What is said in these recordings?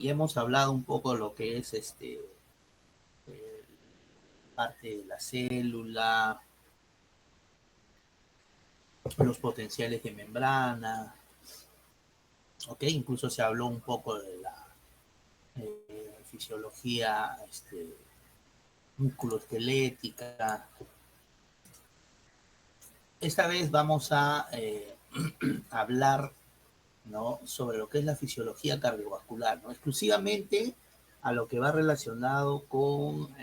hemos hablado un poco de lo que es parte de la célula, los potenciales de membrana, ¿ok? Incluso se habló un poco de la fisiología musculoesquelética. Esta vez vamos a hablar, ¿no?, sobre lo que es la fisiología cardiovascular, ¿no?, exclusivamente a lo que va relacionado con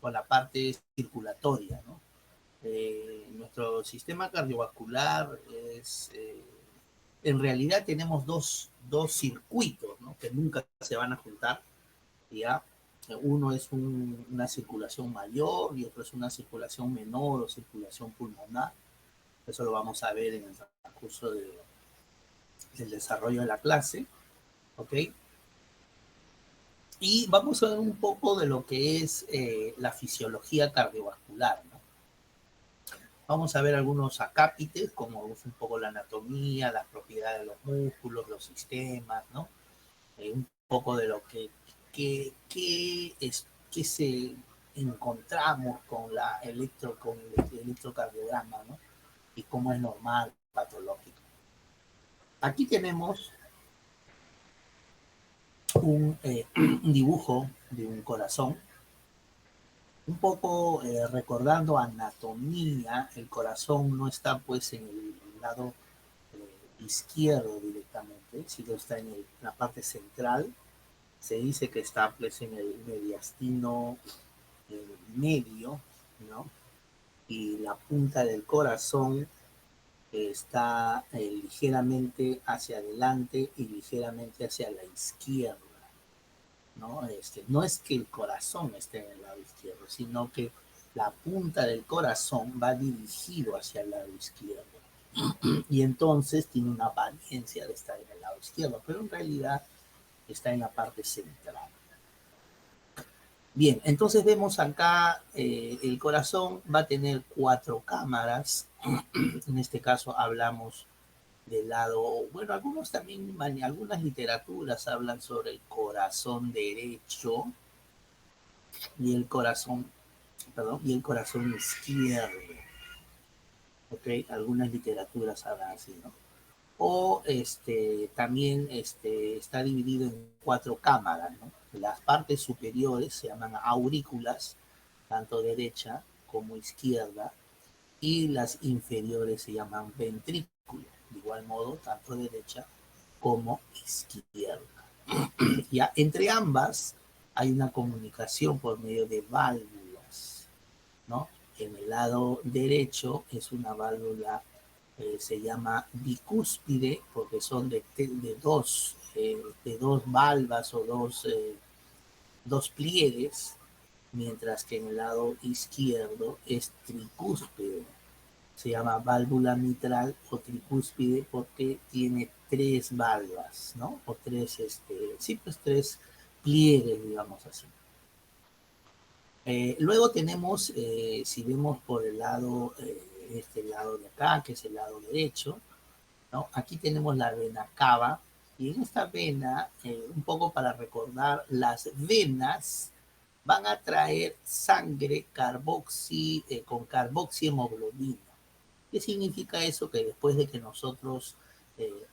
la parte circulatoria, ¿no? Nuestro sistema cardiovascular en realidad tenemos dos circuitos, ¿no?, que nunca se van a juntar, ¿ya? Uno es una circulación mayor y otro es una circulación menor o circulación pulmonar. Eso lo vamos a ver en el transcurso del desarrollo de la clase, ¿ok? Y vamos a ver un poco de lo que es la fisiología cardiovascular, ¿no? Vamos a ver algunos acápites, como un poco la anatomía, las propiedades de los músculos, los sistemas, ¿no? Un poco de lo que se encontramos con el electrocardiograma, ¿no? Y cómo es normal, patológico. Aquí tenemos un dibujo de un corazón, un poco recordando anatomía. El corazón no está pues en el lado izquierdo directamente, sino está en la parte central. Se dice que está pues en el mediastino medio, ¿no? Y la punta del corazón está ligeramente hacia adelante y ligeramente hacia la izquierda, ¿no? No es que el corazón esté en el lado izquierdo, sino que la punta del corazón va dirigido hacia el lado izquierdo. Y entonces tiene una apariencia de estar en el lado izquierdo, pero en realidad está en la parte central. Bien, entonces vemos acá el corazón va a tener 4 cámaras. En este caso hablamos del lado, bueno, algunas literaturas hablan sobre el corazón derecho y el corazón, perdón, y el corazón izquierdo. ¿Ok? Algunas literaturas hablan así, ¿no? O también está dividido en 4 cámaras, ¿no? Las partes superiores se llaman aurículas, tanto derecha como izquierda, y las inferiores se llaman ventrículos, de igual modo, tanto derecha como izquierda. Ya entre ambas hay una comunicación por medio de válvulas, ¿no? En el lado derecho es una válvula, se llama bicúspide, porque son de dos valvas o dos pliegues, mientras que en el lado izquierdo es tricúspide. Se llama válvula mitral o tricúspide porque tiene 3 valvas, ¿no? O sí, pues 3 pliegues, digamos así. Luego tenemos, si vemos por el lado, este lado de acá, que es el lado derecho, ¿no? Aquí tenemos la vena cava, y en esta vena, un poco para recordar, las venas van a traer sangre con carboxihemoglobina. ¿Qué significa eso? Que después de que nosotros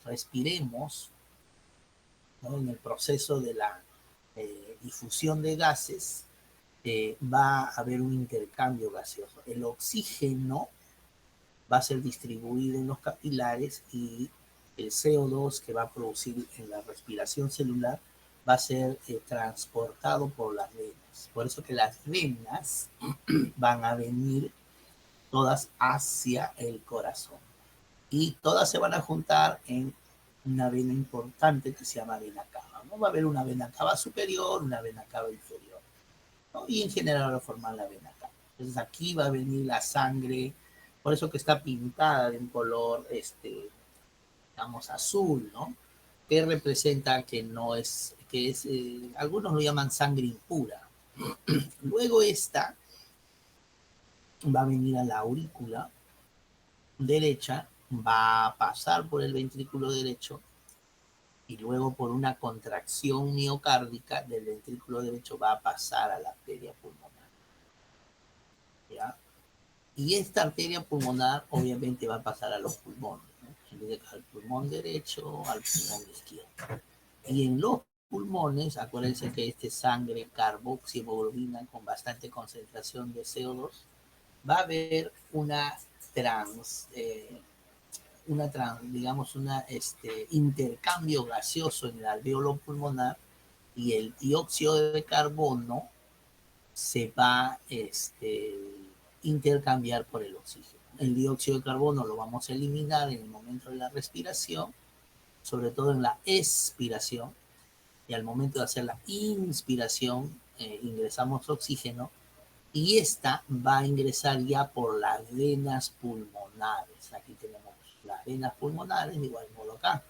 respiremos, ¿no?, en el proceso de la difusión de gases, va a haber un intercambio gaseoso. El oxígeno va a ser distribuido en los capilares y el CO2 que va a producir en la respiración celular va a ser transportado por las venas. Por eso que las venas van a venir todas hacia el corazón. Y todas se van a juntar en una vena importante que se llama vena cava, ¿no? Va a haber una vena cava superior, una vena cava inferior, ¿no? Y en general va a formar la vena cava. Entonces aquí va a venir la sangre, por eso que está pintada de un color, digamos, azul, ¿no? Que representa que no es, que es, algunos lo llaman sangre impura. Luego esta va a venir a la aurícula derecha, va a pasar por el ventrículo derecho y luego por una contracción miocárdica del ventrículo derecho va a pasar a la arteria pulmonar. ¿Ya? Y esta arteria pulmonar obviamente va a pasar a los pulmones, ¿no? Al pulmón derecho, al pulmón izquierdo. Y en los pulmones, acuérdense que este sangre carboxihemoglobina con bastante concentración de CO2, va a haber digamos, intercambio gaseoso en el alveolo pulmonar y el dióxido de carbono se va a intercambiar por el oxígeno. El dióxido de carbono lo vamos a eliminar en el momento de la respiración, sobre todo en la expiración, y al momento de hacer la inspiración ingresamos oxígeno y esta va a ingresar ya por las venas pulmonares. Aquí tenemos las venas pulmonares, de igual modo acá,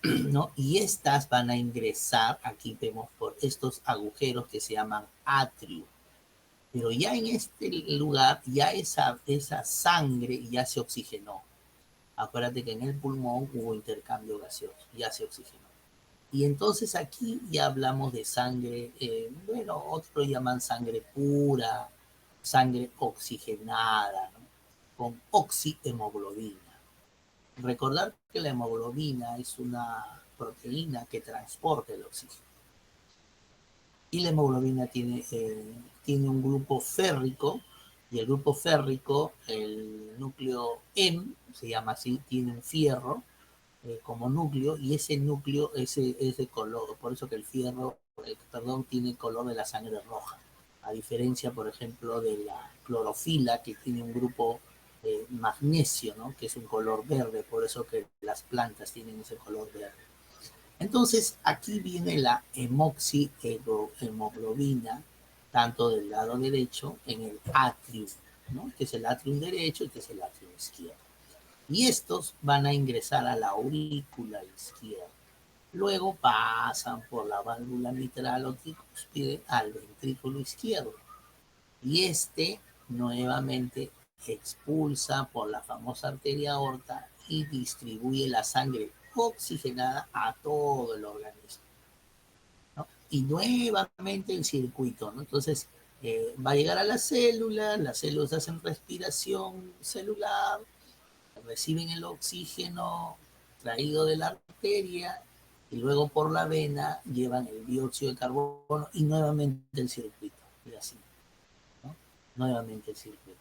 ¿no? Y estas van a ingresar, aquí vemos por estos agujeros que se llaman atrio. Pero ya en este lugar, ya esa sangre ya se oxigenó. Acuérdate que en el pulmón hubo intercambio gaseoso, ya se oxigenó. Y entonces aquí ya hablamos de sangre, bueno, otros llaman sangre pura, sangre oxigenada, ¿no? Con oxihemoglobina. Recordar que la hemoglobina es una proteína que transporta el oxígeno. Y la hemoglobina tiene un grupo férrico, y el grupo férrico, el núcleo M, se llama así, tiene un fierro como núcleo, y ese núcleo es de color, por eso que el fierro, perdón, tiene el color de la sangre roja, a diferencia, por ejemplo, de la clorofila, que tiene un grupo magnesio, ¿no? Que es un color verde, por eso que las plantas tienen ese color verde. Entonces, aquí viene la hemoglobina, tanto del lado derecho, en el atrium, ¿no? Este es el atrium derecho, este es el atrium izquierdo. Y estos van a ingresar a la aurícula izquierda. Luego pasan por la válvula mitral o tricúspide al ventrículo izquierdo. Y este nuevamente expulsa por la famosa arteria aorta y distribuye la sangre oxigenada a todo el organismo, ¿no? Y nuevamente el circuito, ¿no? Entonces va a llegar a las células hacen respiración celular, reciben el oxígeno traído de la arteria y luego por la vena llevan el dióxido de carbono y nuevamente el circuito, y así, ¿no? Nuevamente el circuito.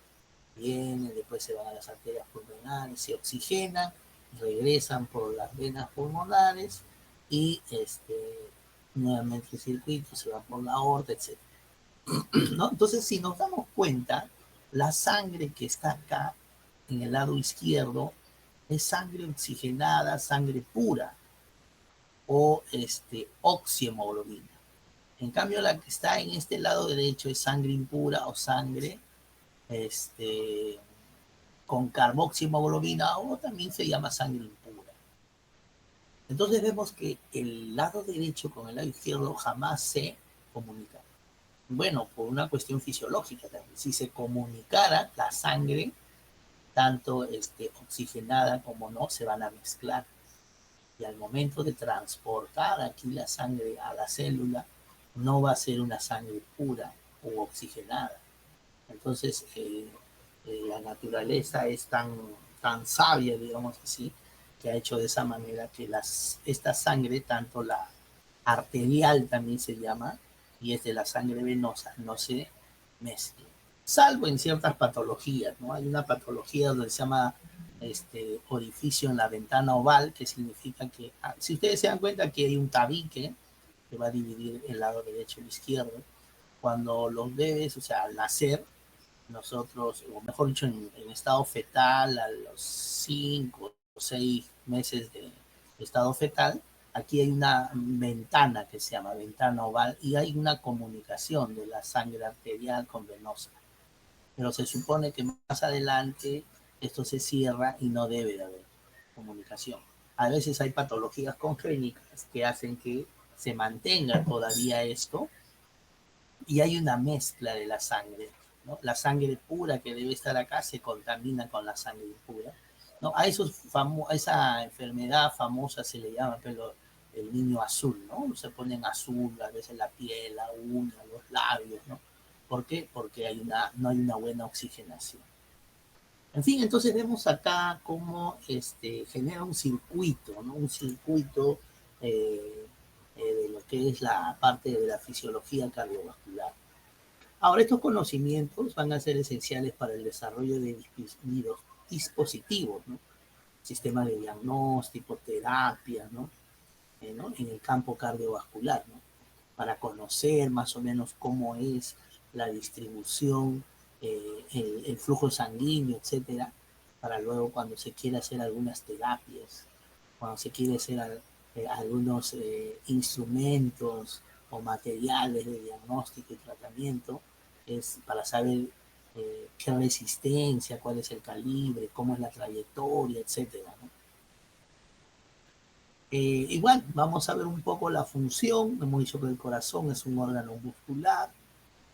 Vienen, después se van a las arterias pulmonares, se oxigenan, regresan por las venas pulmonares y nuevamente el circuito se va por la aorta, etc. ¿No? Entonces, si nos damos cuenta, la sangre que está acá en el lado izquierdo es sangre oxigenada, sangre pura o oxihemoglobina. En cambio, la que está en este lado derecho es sangre impura o sangre este, con carboxihemoglobina o también se llama sangre impura. Entonces vemos que el lado derecho con el lado izquierdo jamás se comunican. Bueno, por una cuestión fisiológica también. Si se comunicara la sangre, tanto oxigenada como no, se van a mezclar. Y al momento de transportar aquí la sangre a la célula, no va a ser una sangre pura o oxigenada. Entonces, la naturaleza es tan sabia, digamos así, que ha hecho de esa manera que esta sangre, tanto la arterial también se llama, y es de la sangre venosa, no se mezcla. Salvo en ciertas patologías, ¿no? Hay una patología donde se llama orificio en la ventana oval, que significa que, si ustedes se dan cuenta que hay un tabique que va a dividir el lado derecho y el izquierdo, cuando los bebés, o sea, al nacer, nosotros, o mejor dicho, en estado fetal, a los 5 o 6 meses de estado fetal, aquí hay una ventana que se llama ventana oval y hay una comunicación de la sangre arterial con venosa. Pero se supone que más adelante esto se cierra y no debe de haber comunicación. A veces hay patologías congénitas que hacen que se mantenga todavía esto y hay una mezcla de la sangre, ¿no? La sangre pura que debe estar acá se contamina con la sangre impura, ¿no? A esa enfermedad famosa se le llama, pero el niño azul, ¿no? Se ponen azul, a veces la piel, la uña, los labios, ¿no? ¿Por qué? Porque no hay una buena oxigenación. En fin, entonces vemos acá cómo genera un circuito, ¿no? Un circuito de lo que es la parte de la fisiología cardiovascular. Ahora, estos conocimientos van a ser esenciales para el desarrollo de dispositivos, ¿no? Sistemas de diagnóstico, terapia, ¿no? En el campo cardiovascular, ¿no? Para conocer más o menos cómo es la distribución, el flujo sanguíneo, etcétera, para luego cuando se quiere hacer algunas terapias, cuando se quiere hacer algunos instrumentos o materiales de diagnóstico y tratamiento, es para saber qué resistencia, cuál es el calibre, cómo es la trayectoria, etcétera, ¿no? Igual, vamos a ver un poco la función. Hemos dicho que el corazón es un órgano muscular,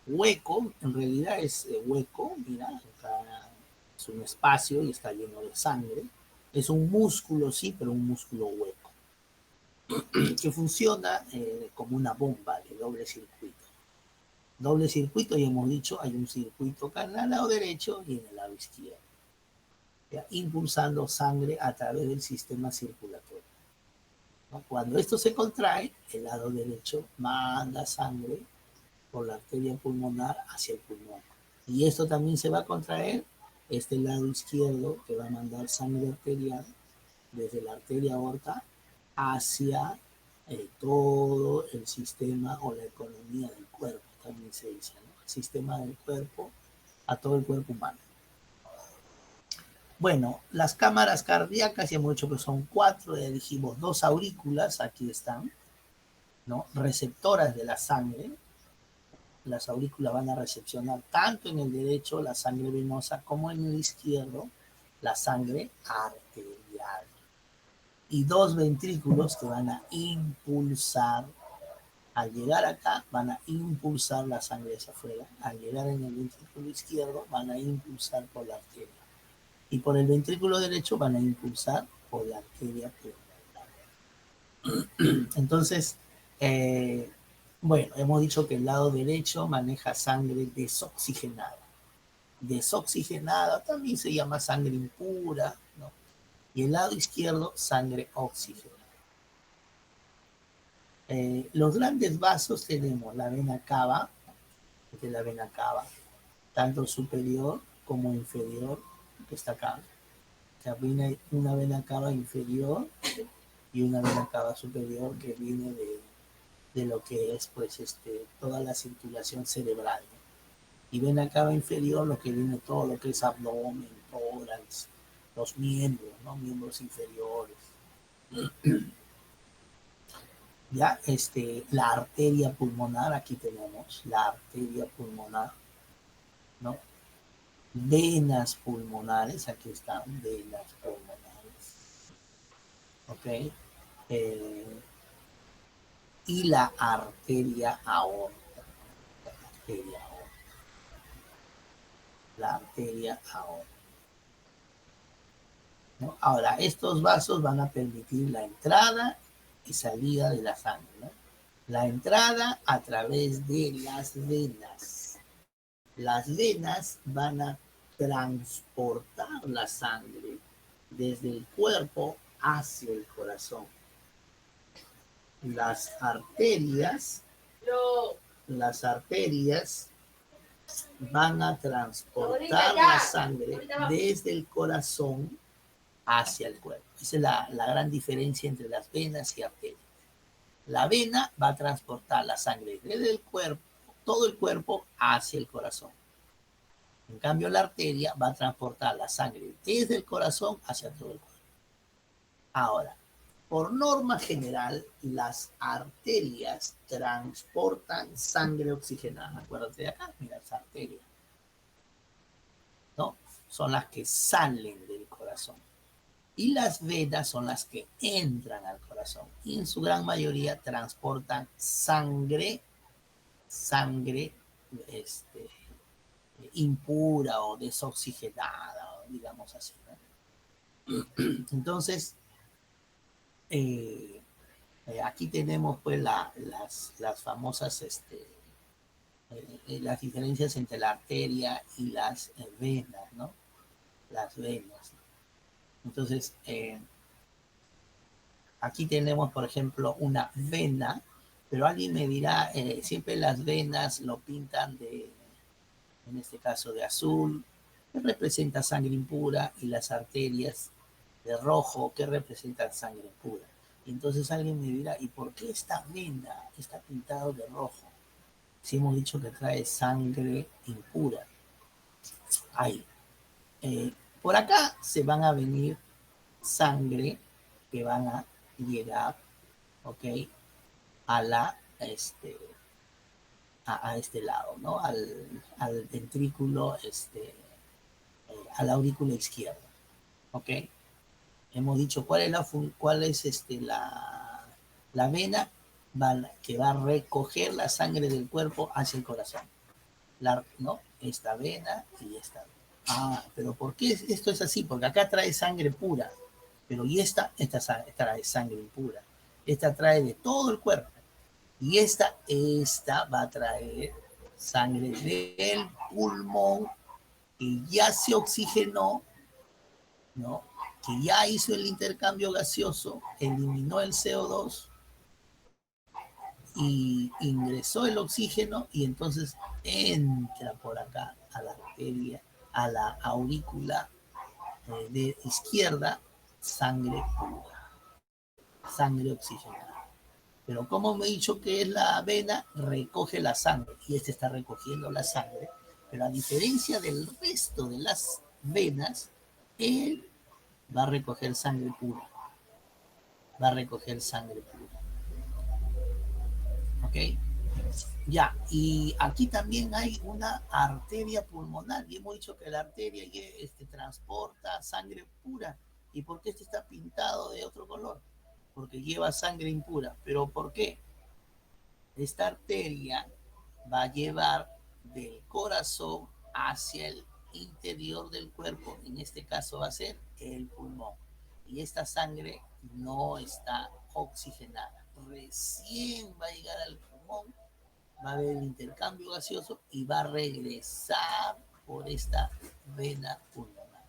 hueco, en realidad es hueco, mira, acá es un espacio y está lleno de sangre. Es un músculo, sí, pero un músculo hueco, que funciona como una bomba de doble circuito. Doble circuito, y hemos dicho, hay un circuito acá en el lado derecho y en el lado izquierdo, ¿ya? Impulsando sangre a través del sistema circulatorio. Cuando esto se contrae, el lado derecho manda sangre por la arteria pulmonar hacia el pulmón. Y esto también se va a contraer, este lado izquierdo que va a mandar sangre arterial desde la arteria aorta hacia todo el sistema o la economía del cuerpo, también se dice, ¿no? El sistema del cuerpo a todo el cuerpo humano. Bueno, las cámaras cardíacas, ya hemos dicho que son 4, ya dijimos 2 aurículas, aquí están, ¿no? Receptoras de la sangre. Las aurículas van a recepcionar tanto en el derecho la sangre venosa como en el izquierdo la sangre arterial. Y 2 ventrículos que van a impulsar, al llegar acá van a impulsar la sangre hacia afuera, al llegar en el ventrículo izquierdo van a impulsar por la arteria y por el ventrículo derecho van a impulsar por la arteria pulmonar. Entonces, bueno, hemos dicho que el lado derecho maneja sangre desoxigenada. Desoxigenada también se llama sangre impura, ¿no? Y el lado izquierdo, sangre oxigenada. Los grandes vasos tenemos la vena cava, esta es la vena cava, tanto superior como inferior, que está acá. O sea, viene una vena cava inferior y una vena cava superior que viene de lo que es pues toda la circulación cerebral, ¿no? Y vena cava inferior lo que viene todo lo que es abdomen, tórax, los miembros, ¿no? Miembros inferiores. Ya, la arteria pulmonar, aquí tenemos la arteria pulmonar, ¿no? Venas pulmonares, aquí están, venas pulmonares, ¿ok? Y la arteria aorta, la arteria aorta, la arteria aorta, ¿no? Ahora, estos vasos van a permitir la entrada y salida de la sangre, ¿no? La entrada a través de las venas. Las venas van a transportar la sangre desde el cuerpo hacia el corazón. Las arterias van a transportar la sangre desde el corazón hacia el cuerpo. Esa es la gran diferencia entre las venas y arterias. La vena va a transportar la sangre desde el cuerpo, todo el cuerpo, hacia el corazón. En cambio, la arteria va a transportar la sangre desde el corazón hacia todo el cuerpo. Ahora, por norma general, las arterias transportan sangre oxigenada. Acuérdate de acá, mira, esa arteria, ¿no? Son las que salen del corazón. Y las venas son las que entran al corazón. Y en su gran mayoría transportan sangre impura o desoxigenada, digamos así, ¿no? Entonces, Aquí tenemos pues las famosas, las diferencias entre la arteria y las venas, ¿no? Las venas. Entonces, aquí tenemos, por ejemplo, una vena, pero alguien me dirá, siempre las venas lo pintan en este caso de azul, que representa sangre impura, y las arterias de rojo, que representan sangre pura. Y entonces alguien me dirá, ¿y por qué esta vena está pintada de rojo? Si hemos dicho que trae sangre impura. Ahí. Por acá se van a venir sangre que van a llegar, ¿ok? A la, a este lado, ¿no? Al ventrículo, a la aurícula izquierda, ¿ok? Hemos dicho cuál es la vena que va a recoger la sangre del cuerpo hacia el corazón. ¿No? Esta vena y esta vena. Ah, pero ¿por qué esto es así? Porque acá trae sangre pura, pero y esta trae sangre impura. Esta trae de todo el cuerpo. Y esta va a traer sangre del pulmón que ya se oxigenó, ¿no? Que ya hizo el intercambio gaseoso, eliminó el CO2 y ingresó el oxígeno y entonces entra por acá a la arteria, a la aurícula de izquierda, sangre pura, sangre oxigenada. Pero como me he dicho que es la vena, recoge la sangre y este está recogiendo la sangre, pero a diferencia del resto de las venas, él va a recoger sangre pura, va a recoger sangre pura. ¿Ok? Ya, y aquí también hay una arteria pulmonar, y hemos dicho que la arteria transporta sangre pura. ¿Y por qué este está pintado de otro color? Porque lleva sangre impura. ¿Pero por qué? Esta arteria va a llevar del corazón hacia el interior del cuerpo, en este caso va a ser el pulmón. Y esta sangre no está oxigenada. Recién va a llegar al pulmón, va a haber el intercambio gaseoso y va a regresar por esta vena pulmonar.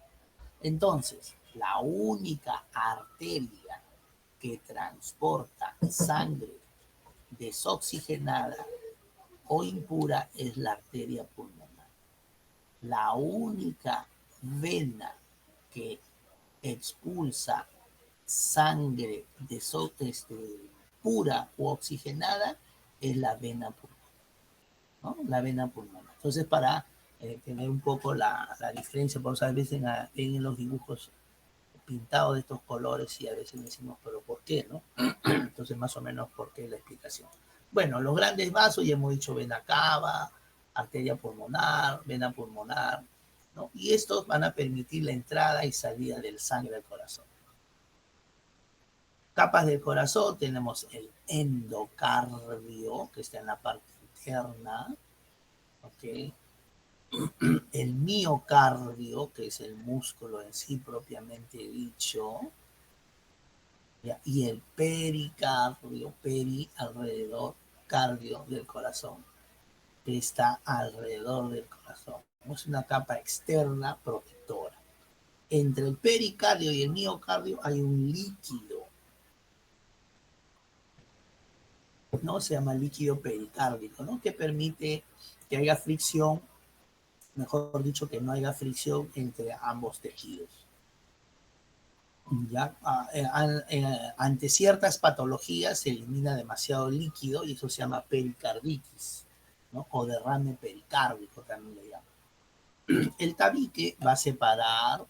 Entonces, la única arteria que transporta sangre desoxigenada o impura es la arteria pulmonar. La única vena que expulsa sangre pura o oxigenada es la vena pulmonar, ¿no? La vena pulmonar. Entonces, para tener un poco la diferencia, por eso a veces ven en los dibujos pintados de estos colores y a veces decimos, pero ¿por qué, no? Entonces, más o menos, ¿por qué la explicación? Bueno, los grandes vasos, ya hemos dicho vena cava, arteria pulmonar, vena pulmonar, ¿no? Y estos van a permitir la entrada y salida del sangre al corazón. Capas del corazón, tenemos el endocardio, que está en la parte interna, ¿ok? El miocardio, que es el músculo en sí propiamente dicho, ¿ya? Y el pericardio, alrededor, cardio del corazón, que está alrededor del corazón. Es una capa externa protectora. Entre el pericardio y el miocardio hay un líquido, ¿no? Se llama líquido pericárdico, ¿no? Que permite que haya fricción, mejor dicho, que no haya fricción entre ambos tejidos. ¿Ya? Ante ciertas patologías se elimina demasiado líquido y eso se llama pericarditis, ¿no? O derrame pericárdico también le llaman. El tabique va a separar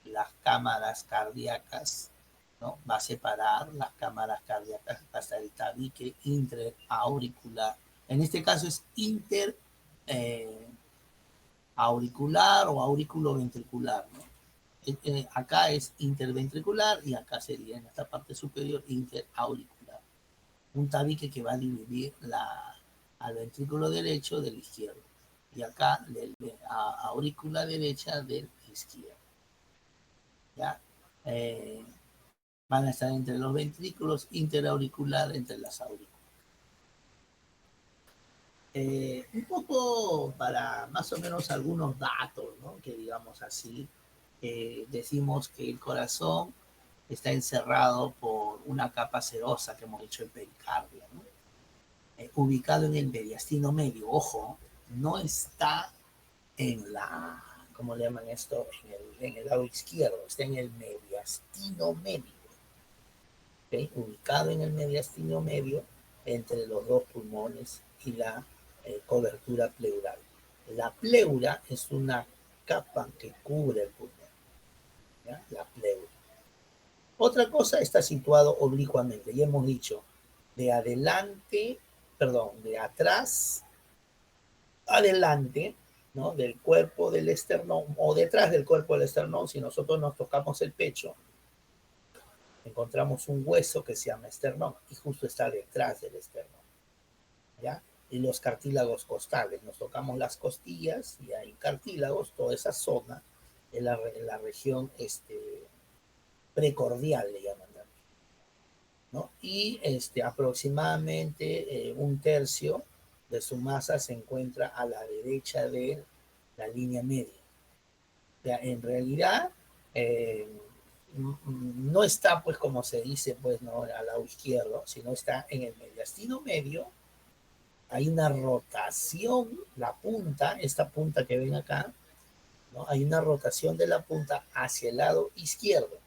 las cámaras cardíacas, ¿no? Va a separar las cámaras cardíacas hasta el tabique interauricular. En este caso es interauricular o auriculoventricular, ¿no? Acá es interventricular y acá sería en esta parte superior interauricular. Un tabique que va a dividir al ventrículo derecho del izquierdo. Y acá a aurícula derecha del izquierdo. ¿Ya? van a estar entre los ventrículos, interauricular entre las aurículas. Un poco para más o menos algunos datos, ¿no? Que digamos así, decimos que el corazón está encerrado por una capa serosa que hemos dicho el pericardio, ¿no? Ubicado en el mediastino medio, ojo, no está en la, ¿cómo le llaman esto? En el lado izquierdo, está en el mediastino medio, ¿okay? Ubicado en el mediastino medio entre los dos pulmones y la cobertura pleural. La pleura es una capa que cubre el pulmón, ¿ya? La pleura. Otra cosa está situado oblicuamente, ya hemos dicho, de adelante, perdón, de atrás adelante, ¿no? Del cuerpo del esternón o detrás del cuerpo del esternón. Si nosotros nos tocamos el pecho, encontramos un hueso que se llama esternón y justo está detrás del esternón, ¿ya? Y los cartílagos costales, nos tocamos las costillas y hay cartílagos, toda esa zona en la región precordial, le llaman también, ¿no? Y aproximadamente un tercio de su masa se encuentra a la derecha de la línea media. O sea, en realidad, eh, no está, pues, como se dice, pues, ¿no? Al lado izquierdo, sino está en el mediastino medio. Hay una rotación, la punta, esta punta que ven acá, ¿no? Hay una rotación de la punta hacia el lado izquierdo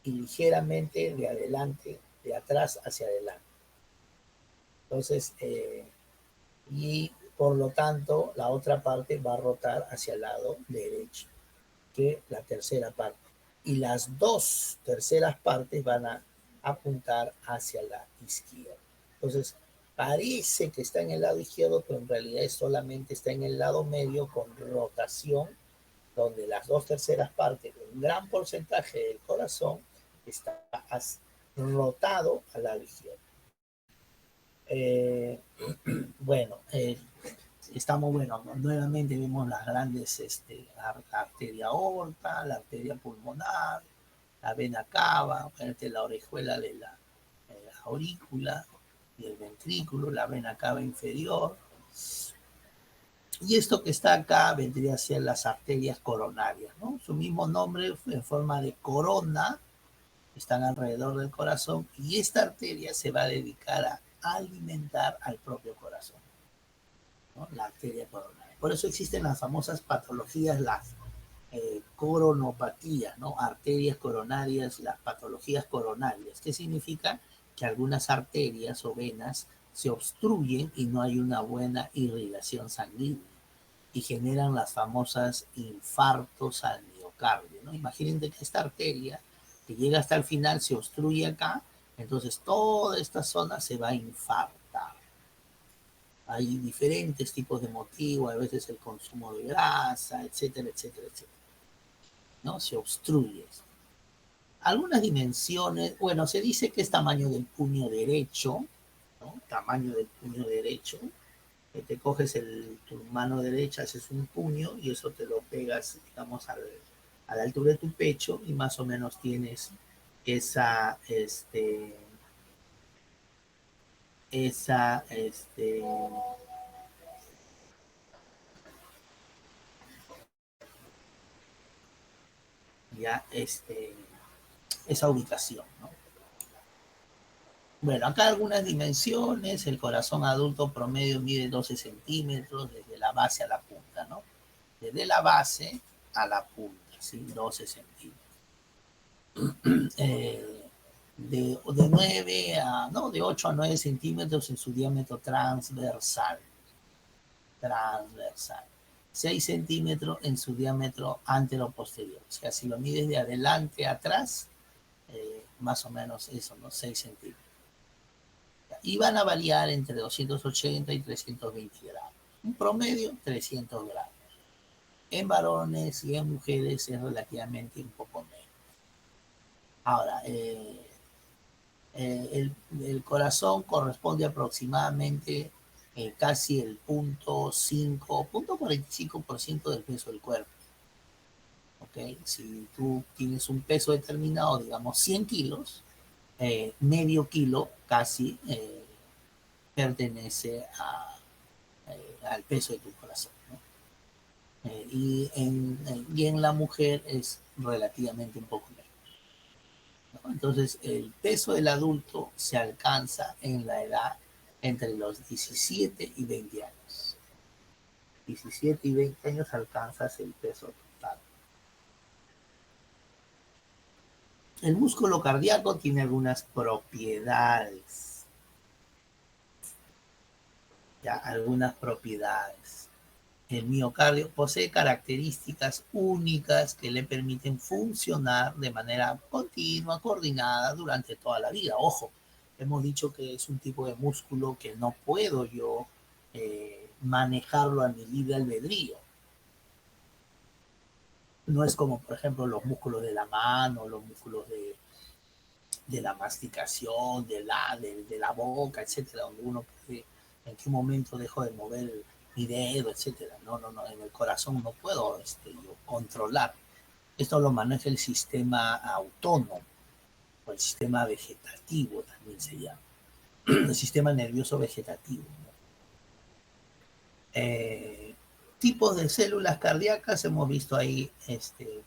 y ligeramente de adelante, de atrás hacia adelante. Entonces, y por lo tanto, la otra parte va a rotar hacia el lado derecho, que la tercera parte. Y las dos terceras partes van a apuntar hacia la izquierda. Entonces, parece que está en el lado izquierdo, pero en realidad solamente está en el lado medio con rotación, donde las dos terceras partes, un gran porcentaje del corazón, está rotado al lado izquierdo. Eh, bueno, estamos, bueno, nuevamente vemos las grandes, la arteria aorta, la arteria pulmonar, la vena cava, la orejuela de la aurícula y el ventrículo, la vena cava inferior. Y esto que está acá vendría a ser las arterias coronarias, ¿no? Su mismo nombre en forma de corona, están alrededor del corazón y esta arteria se va a dedicar a alimentar al propio corazón, ¿no? La arteria coronaria. Por eso existen las famosas patologías, las coronopatías, ¿no? Arterias coronarias, las patologías coronarias. ¿Qué significa? Que algunas arterias o venas se obstruyen y no hay una buena irrigación sanguínea y generan las famosas infartos al miocardio, ¿no? Imagínense que esta arteria que llega hasta el final se obstruye acá, entonces toda esta zona se va a infartar. Hay diferentes tipos de motivos, a veces el consumo de grasa, etcétera, etcétera, etcétera, ¿no? Se obstruye. Algunas dimensiones, bueno, se dice que es tamaño del puño derecho, ¿no? Tamaño del puño derecho. Te coges tu mano derecha, haces un puño y eso te lo pegas, digamos, a la altura de tu pecho y más o menos tienes esa, esa, ya, esa ubicación, ¿no? Bueno, acá algunas dimensiones, el corazón adulto promedio mide 12 centímetros desde la base a la punta, ¿no? Desde la base a la punta, ¿sí? 12 centímetros. De 9 a, no, de 8 a 9 centímetros en su diámetro transversal. Transversal. 6 centímetros en su diámetro antero-posterior. O sea, si lo mides de adelante a atrás, más o menos eso, ¿no? 6 centímetros. Y van a variar entre 280 y 320 grados. Un promedio, 300 grados. En varones y en mujeres es relativamente un poco menos. Ahora, el corazón corresponde aproximadamente casi el 0.5, 0.45% del peso del cuerpo. ¿ok? Si tú tienes un peso determinado, digamos 100 kilos, medio kilo casi pertenece al peso de tu corazón, ¿no? Y en la mujer es relativamente un poco menos, ¿no? Entonces, el peso del adulto se alcanza en la edad entre los 17 y 20 años. 17 y 20 años alcanzas el peso total. El músculo cardíaco tiene algunas propiedades, ya, algunas propiedades. El miocardio posee características únicas que le permiten funcionar de manera continua, coordinada durante toda la vida. Ojo, hemos dicho que es un tipo de músculo que no puedo yo manejarlo a mi libre albedrío. No es como, por ejemplo, los músculos de la mano, los músculos de la masticación, de la boca, etcétera, donde uno puede, en qué momento dejo de mover mi dedo, etcétera. No, no, no, en el corazón no puedo yo controlar. Esto lo maneja el sistema autónomo, o el sistema vegetativo también se llama, el sistema nervioso vegetativo, ¿no? Tipos de células cardíacas, hemos visto ahí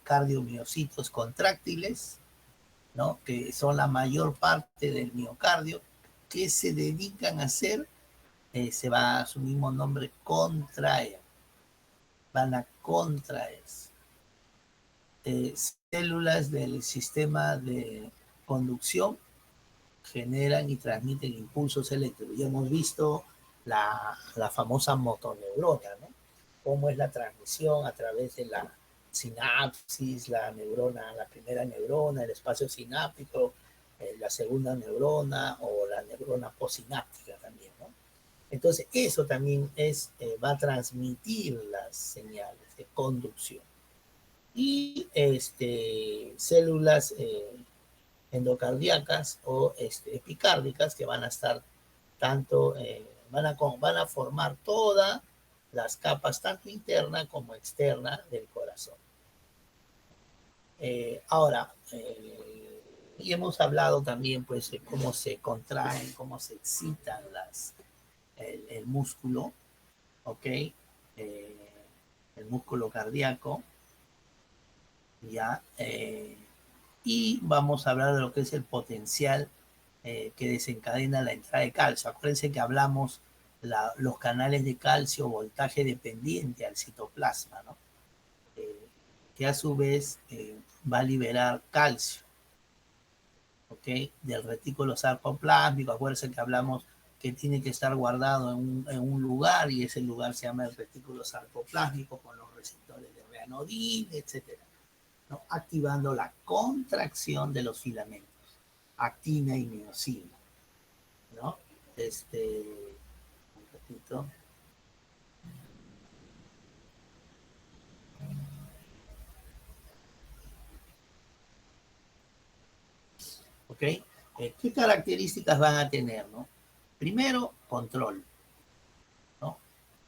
cardiomiocitos contráctiles, ¿no? Que son la mayor parte del miocardio, que se dedican a hacer, se va a su mismo nombre, contraer, van a contraerse. Células del sistema de conducción generan y transmiten impulsos eléctricos. Ya hemos visto la famosa motoneurona, ¿no? Cómo es la transmisión a través de la sinapsis, la neurona, la primera neurona, el espacio sináptico, la segunda neurona o la neurona postsináptica también, ¿no? Entonces, eso también va a transmitir las señales de conducción. Y células endocardíacas o epicárdicas que van a estar tanto, van a formar todas las capas, tanto interna como externa del corazón. Ahora, y hemos hablado también pues de cómo se contraen, cómo se excitan el músculo, ¿ok? El músculo cardíaco, ¿ya? Y vamos a hablar de lo que es el potencial que desencadena la entrada de calcio. Acuérdense que hablamos los canales de calcio, voltaje dependiente al citoplasma, ¿no? Que a su vez va a liberar calcio, ¿ok? Del retículo sarcoplásmico. Acuérdense que hablamos que tiene que estar guardado en un lugar y ese lugar se llama el retículo sarcoplásmico con los receptores de reanodina, etcétera, ¿no? Activando la contracción de los filamentos, actina y miosina, ¿no? Un ratito. ¿Ok? ¿Qué características van a tener, no? Primero, control, ¿no?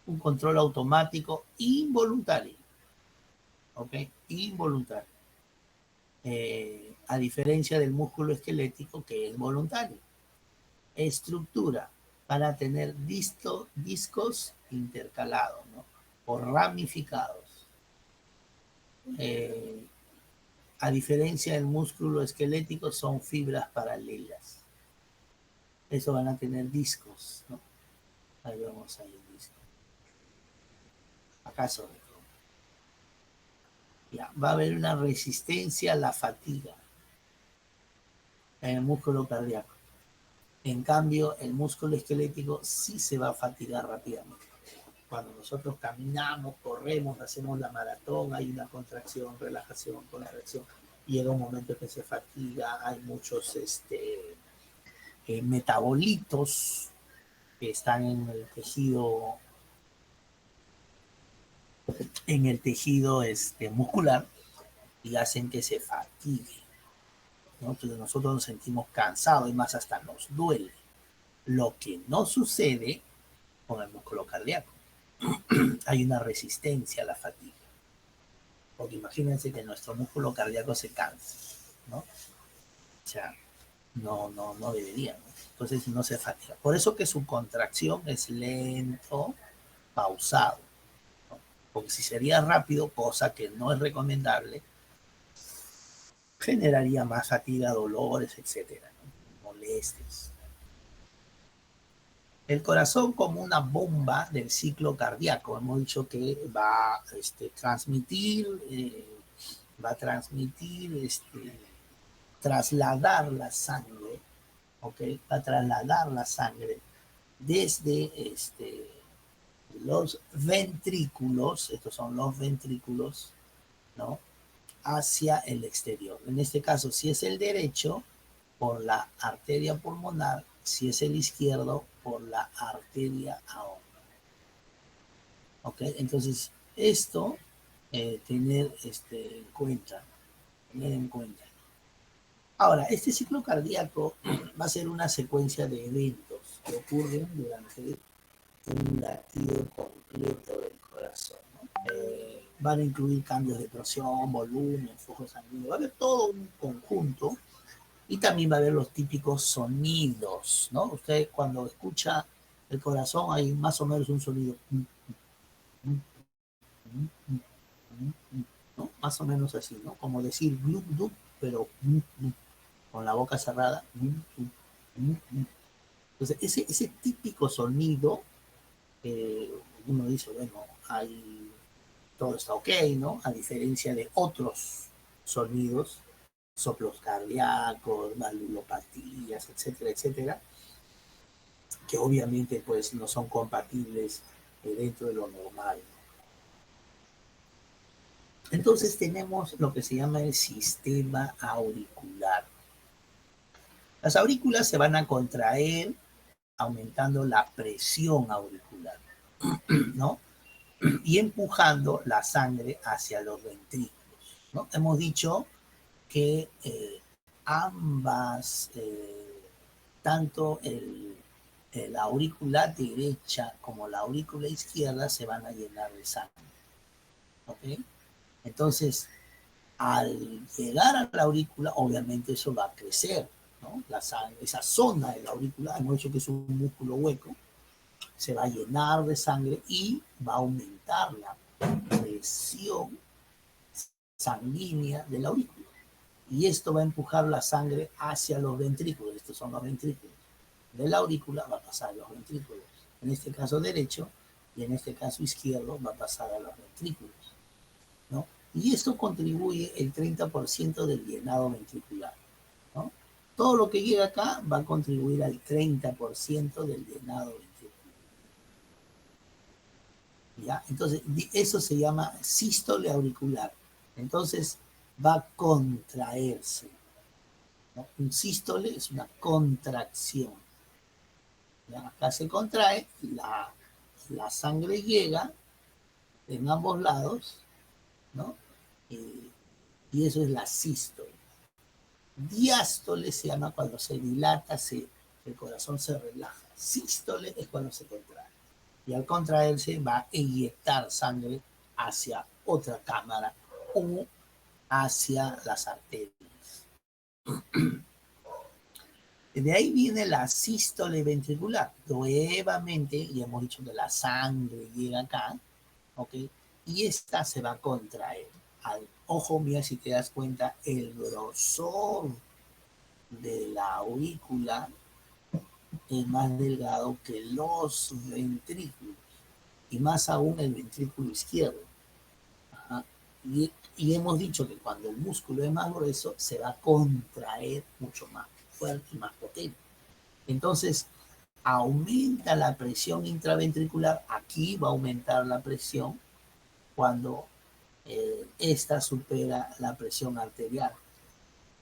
Un control automático involuntario, ¿ok? Involuntario. A diferencia del músculo esquelético que es voluntario. Estructura, van a tener discos intercalados, ¿no? O ramificados. Eh, a diferencia del músculo esquelético, son fibras paralelas. Eso van a tener discos, ¿no? Ahí vamos ahí el disco. Acá sobre todo. Ya, va a haber una resistencia a la fatiga en el músculo cardíaco. En cambio, el músculo esquelético sí se va a fatigar rápidamente. Cuando nosotros caminamos, corremos, hacemos la maratón, hay una contracción, relajación, contracción. Llega un momento que se fatiga, hay muchos metabolitos que están en el tejido muscular y hacen que se fatigue, ¿no? Entonces nosotros nos sentimos cansados y más hasta nos duele. Lo que no sucede con el músculo cardíaco. Hay una resistencia a la fatiga. Porque imagínense que nuestro músculo cardíaco se cansa, ¿no? O sea, no debería, ¿no? Entonces no se fatiga. Por eso que su contracción es lento, pausado, ¿no? Porque si sería rápido, cosa que no es recomendable, generaría más fatiga, dolores, etcétera, ¿no? Molestias. El corazón como una bomba del ciclo cardíaco. Hemos dicho que va a transmitir, trasladar la sangre, ¿ok? Va a trasladar la sangre desde los ventrículos, estos son los ventrículos, ¿no? Hacia el exterior. En este caso, si es el derecho, por la arteria pulmonar, si es el izquierdo, por la arteria aorta. ¿Ok? Entonces, esto tener en cuenta, tener en cuenta. Ahora, este ciclo cardíaco va a ser una secuencia de eventos que ocurren durante un latido completo del corazón, ¿no? Van a incluir cambios de presión, volumen, flujo sanguíneo, va a haber todo un conjunto y también va a haber los típicos sonidos, ¿no? Usted cuando escucha el corazón hay más o menos un sonido, ¿no? Más o menos así, ¿no? Como decir glup, glup, pero con la boca cerrada. Entonces, ese típico sonido, uno dice, bueno, hay, todo está ok, ¿no? A diferencia de otros sonidos, soplos cardíacos, valvulopatías, etcétera, etcétera, que obviamente pues no son compatibles dentro de lo normal. Entonces tenemos lo que se llama el sistema auricular. Las aurículas se van a contraer aumentando la presión auricular, ¿no? Y empujando la sangre hacia los ventrículos, ¿no? Hemos dicho que ambas, tanto la aurícula derecha como la aurícula izquierda se van a llenar de sangre, ¿ok? Entonces, al llegar a la aurícula, obviamente eso va a crecer, ¿no? La sangre, esa zona de la aurícula, hemos dicho que es un músculo hueco, se va a llenar de sangre y va a aumentar la presión sanguínea de la aurícula. Y esto va a empujar la sangre hacia los ventrículos. Estos son los ventrículos. De la aurícula va a pasar a los ventrículos. En este caso derecho y en este caso izquierdo va a pasar a los ventrículos, ¿no? Y esto contribuye el 30% del llenado ventricular, ¿no? Todo lo que llega acá va a contribuir al 30% del llenado ventricular. ¿Ya? Entonces, eso se llama sístole auricular. Entonces, va a contraerse, ¿no? Un sístole es una contracción. ¿Ya? Acá se contrae, la sangre llega en ambos lados, ¿no? Y eso es la sístole. Diástole se llama cuando se dilata, el corazón se relaja. Sístole es cuando se contrae. Y al contraerse va a eyectar sangre hacia otra cámara o hacia las arterias. De ahí viene la sístole ventricular. Nuevamente, ya hemos dicho que la sangre llega acá, ¿ok? Y esta se va a contraer. Ojo, mira si te das cuenta, el grosor de la aurícula es más delgado que los ventrículos, y más aún el ventrículo izquierdo. Ajá. Y hemos dicho que cuando el músculo es más grueso, se va a contraer mucho más fuerte y más potente. Entonces, aumenta la presión intraventricular, aquí va a aumentar la presión cuando esta supera la presión arterial,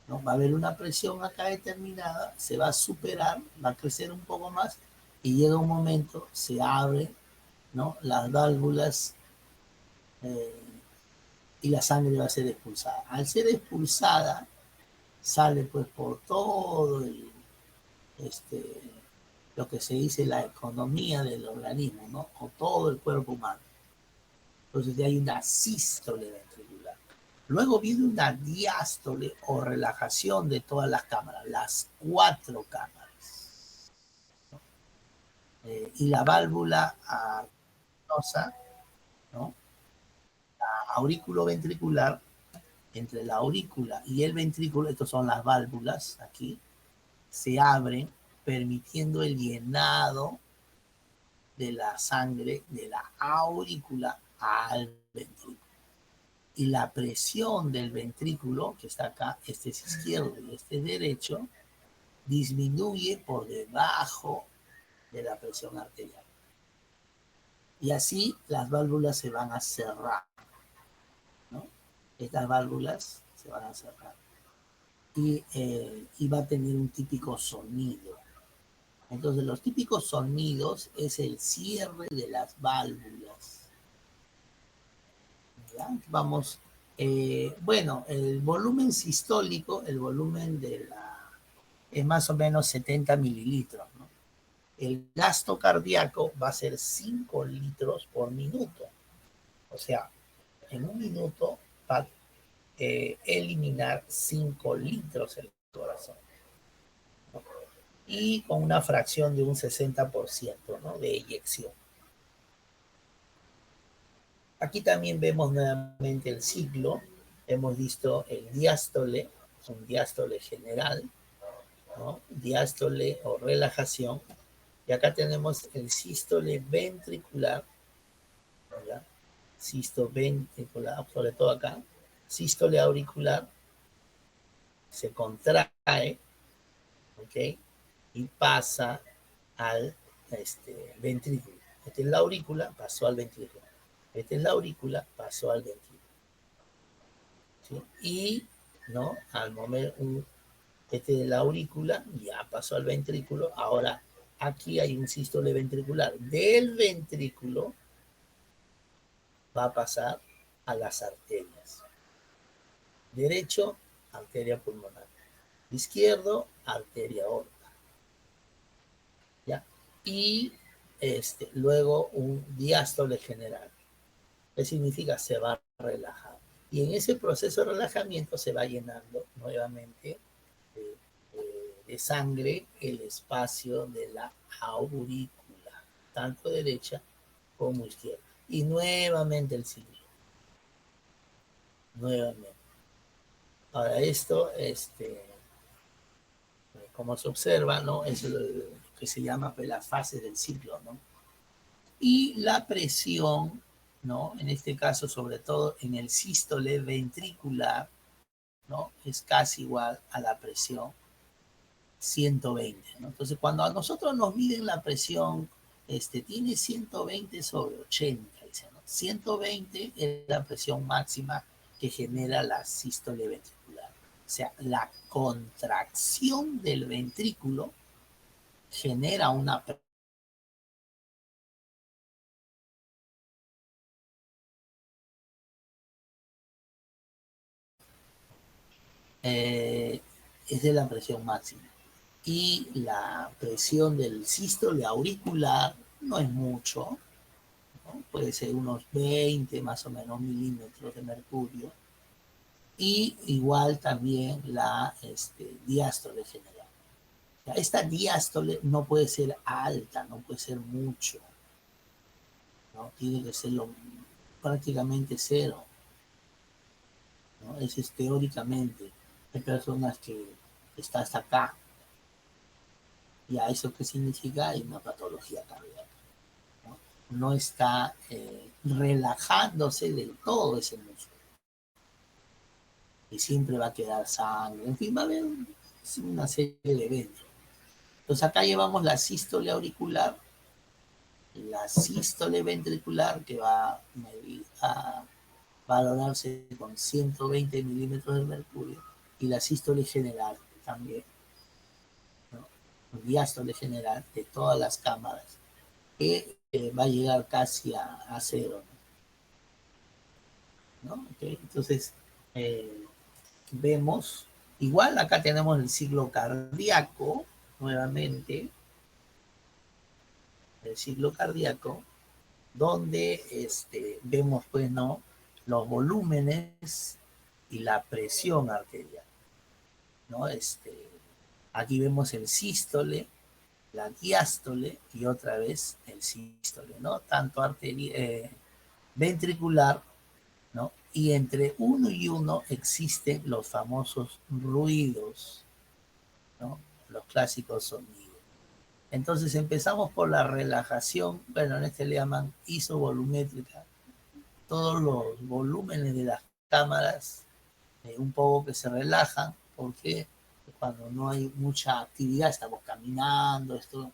¿no? Va a haber una presión acá determinada, se va a superar, va a crecer un poco más y llega un momento, se abre, ¿no? Las válvulas eh, y la sangre va a ser expulsada. Al ser expulsada, sale pues por todo este, lo que se dice la economía del organismo, ¿no? O todo el cuerpo humano. Entonces, de ahí una sístole ventricular. Luego viene una diástole o relajación de todas las cámaras, las 4 cámaras. Y la válvula arteriosa, ¿no? Aurículo ventricular, entre la aurícula y el ventrículo, estas son las válvulas aquí, se abren permitiendo el llenado de la sangre de la aurícula al ventrículo. Y la presión del ventrículo, que está acá, este es izquierdo y este es derecho, disminuye por debajo de la presión arterial. Y así las válvulas se van a cerrar, ¿no? Estas válvulas se van a cerrar. Y va a tener un típico sonido. Entonces, los típicos sonidos es el cierre de las válvulas. ¿Ya? Vamos, bueno, el volumen sistólico, el volumen de la, es más o menos 70 mililitros, ¿no? El gasto cardíaco va a ser 5 litros por minuto. O sea, en un minuto va a eliminar 5 litros el corazón, ¿no? Y con una fracción de un 60%, ¿no? De eyección. Aquí también vemos nuevamente el ciclo. Hemos visto el diástole, un diástole general, ¿no? Diástole o relajación. Y acá tenemos el sístole ventricular, ¿ya? Sístole ventricular, sobre todo acá. Sístole auricular, se contrae, ¿ok? Y pasa al ventrículo. Esta es la aurícula, pasó al ventrículo. Esta es la aurícula, pasó al ventrículo. ¿Sí? Y, ¿no? Al momento, de la aurícula ya pasó al ventrículo. Ahora, aquí hay un sístole ventricular. Del ventrículo va a pasar a las arterias. Derecho, arteria pulmonar. Izquierdo, arteria aorta. ¿Ya? Y luego un diástole general. ¿Qué significa? Se va a relajar. Y en ese proceso de relajamiento se va llenando nuevamente de sangre el espacio de la aurícula, tanto derecha como izquierda. Y nuevamente el ciclo. Nuevamente. Ahora esto, como se observa, ¿no? Es lo que se llama pues, la fase del ciclo, ¿no? Y la presión, ¿no? En este caso, sobre todo en el sístole ventricular, ¿no? Es casi igual a la presión 120, ¿no? Entonces, cuando a nosotros nos miden la presión, tiene 120 sobre 80, dice, ¿no? 120 es la presión máxima que genera la sístole ventricular. O sea, la contracción del ventrículo genera una eh, es de la presión máxima. Y la presión del sístole auricular no es mucho, ¿no? Puede ser unos 20 más o menos milímetros de mercurio. Y igual también la diástole general. Esta diástole no puede ser alta, no puede ser mucho, ¿no? Tiene que ser prácticamente cero, ¿no? Es teóricamente. Hay personas que está hasta acá. ¿Y a eso qué significa? Hay una patología cardíaca, ¿no? No está relajándose del todo ese músculo. Y siempre va a quedar sangre. En fin, va a haber una serie de eventos. Entonces acá llevamos la sístole auricular, la sístole ventricular que va a valorarse con 120 milímetros de mercurio y la sístole general también, ¿no? Diástole general de todas las cámaras que va a llegar casi a cero, ¿no? Okay. Entonces vemos, igual acá tenemos el ciclo cardíaco nuevamente, el ciclo cardíaco donde vemos pues no los volúmenes y la presión arterial, ¿no? Aquí vemos el sístole, la diástole y otra vez el sístole, ¿no? Tanto ventricular, ¿no? Y entre uno y uno existen los famosos ruidos, ¿no? Los clásicos sonidos. Entonces empezamos por la relajación, bueno, en este le llaman isovolumétrica, todos los volúmenes de las cámaras un poco que se relajan, porque cuando no hay mucha actividad, estamos caminando, esto,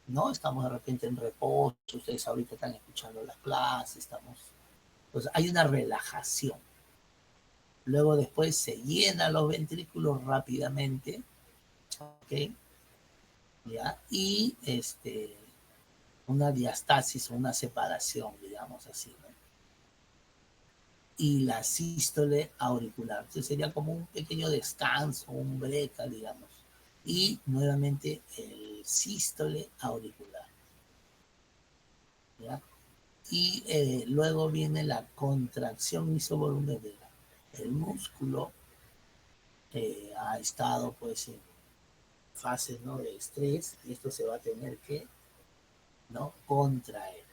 no estamos de repente en reposo, ustedes ahorita están escuchando las clases, pues hay una relajación. Luego después se llenan los ventrículos rápidamente, ¿ok? ¿Ya? Y una diastasis, una separación, digamos así, ¿no? Y la sístole auricular. Entonces sería como un pequeño descanso, un break, digamos. Y nuevamente el sístole auricular. ¿Ya? Y luego viene la contracción isovolumétrica. El músculo ha estado pues en fases, ¿no?, de estrés, y esto se va a tener que, ¿no?, contraer.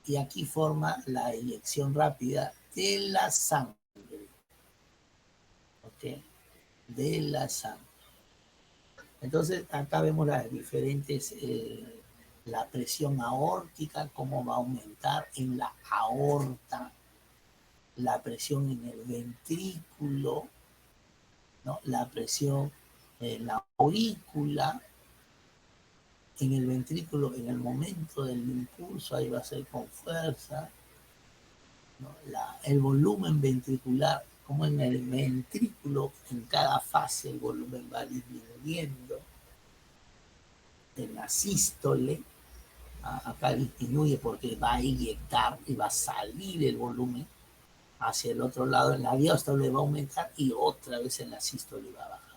Y aquí forma la eyección rápida de la sangre, ¿ok? De la sangre. Entonces, acá vemos las diferentes, la presión aórtica, cómo va a aumentar en la aorta, la presión en el ventrículo, ¿no? La presión en la aurícula, en el ventrículo, en el momento del impulso, ahí va a ser con fuerza, ¿no? El volumen ventricular, como en el ventrículo, en cada fase el volumen va disminuyendo, en la sístole, acá disminuye porque va a inyectar y va a salir el volumen hacia el otro lado, en la diástole va a aumentar y otra vez en la sístole va a bajar.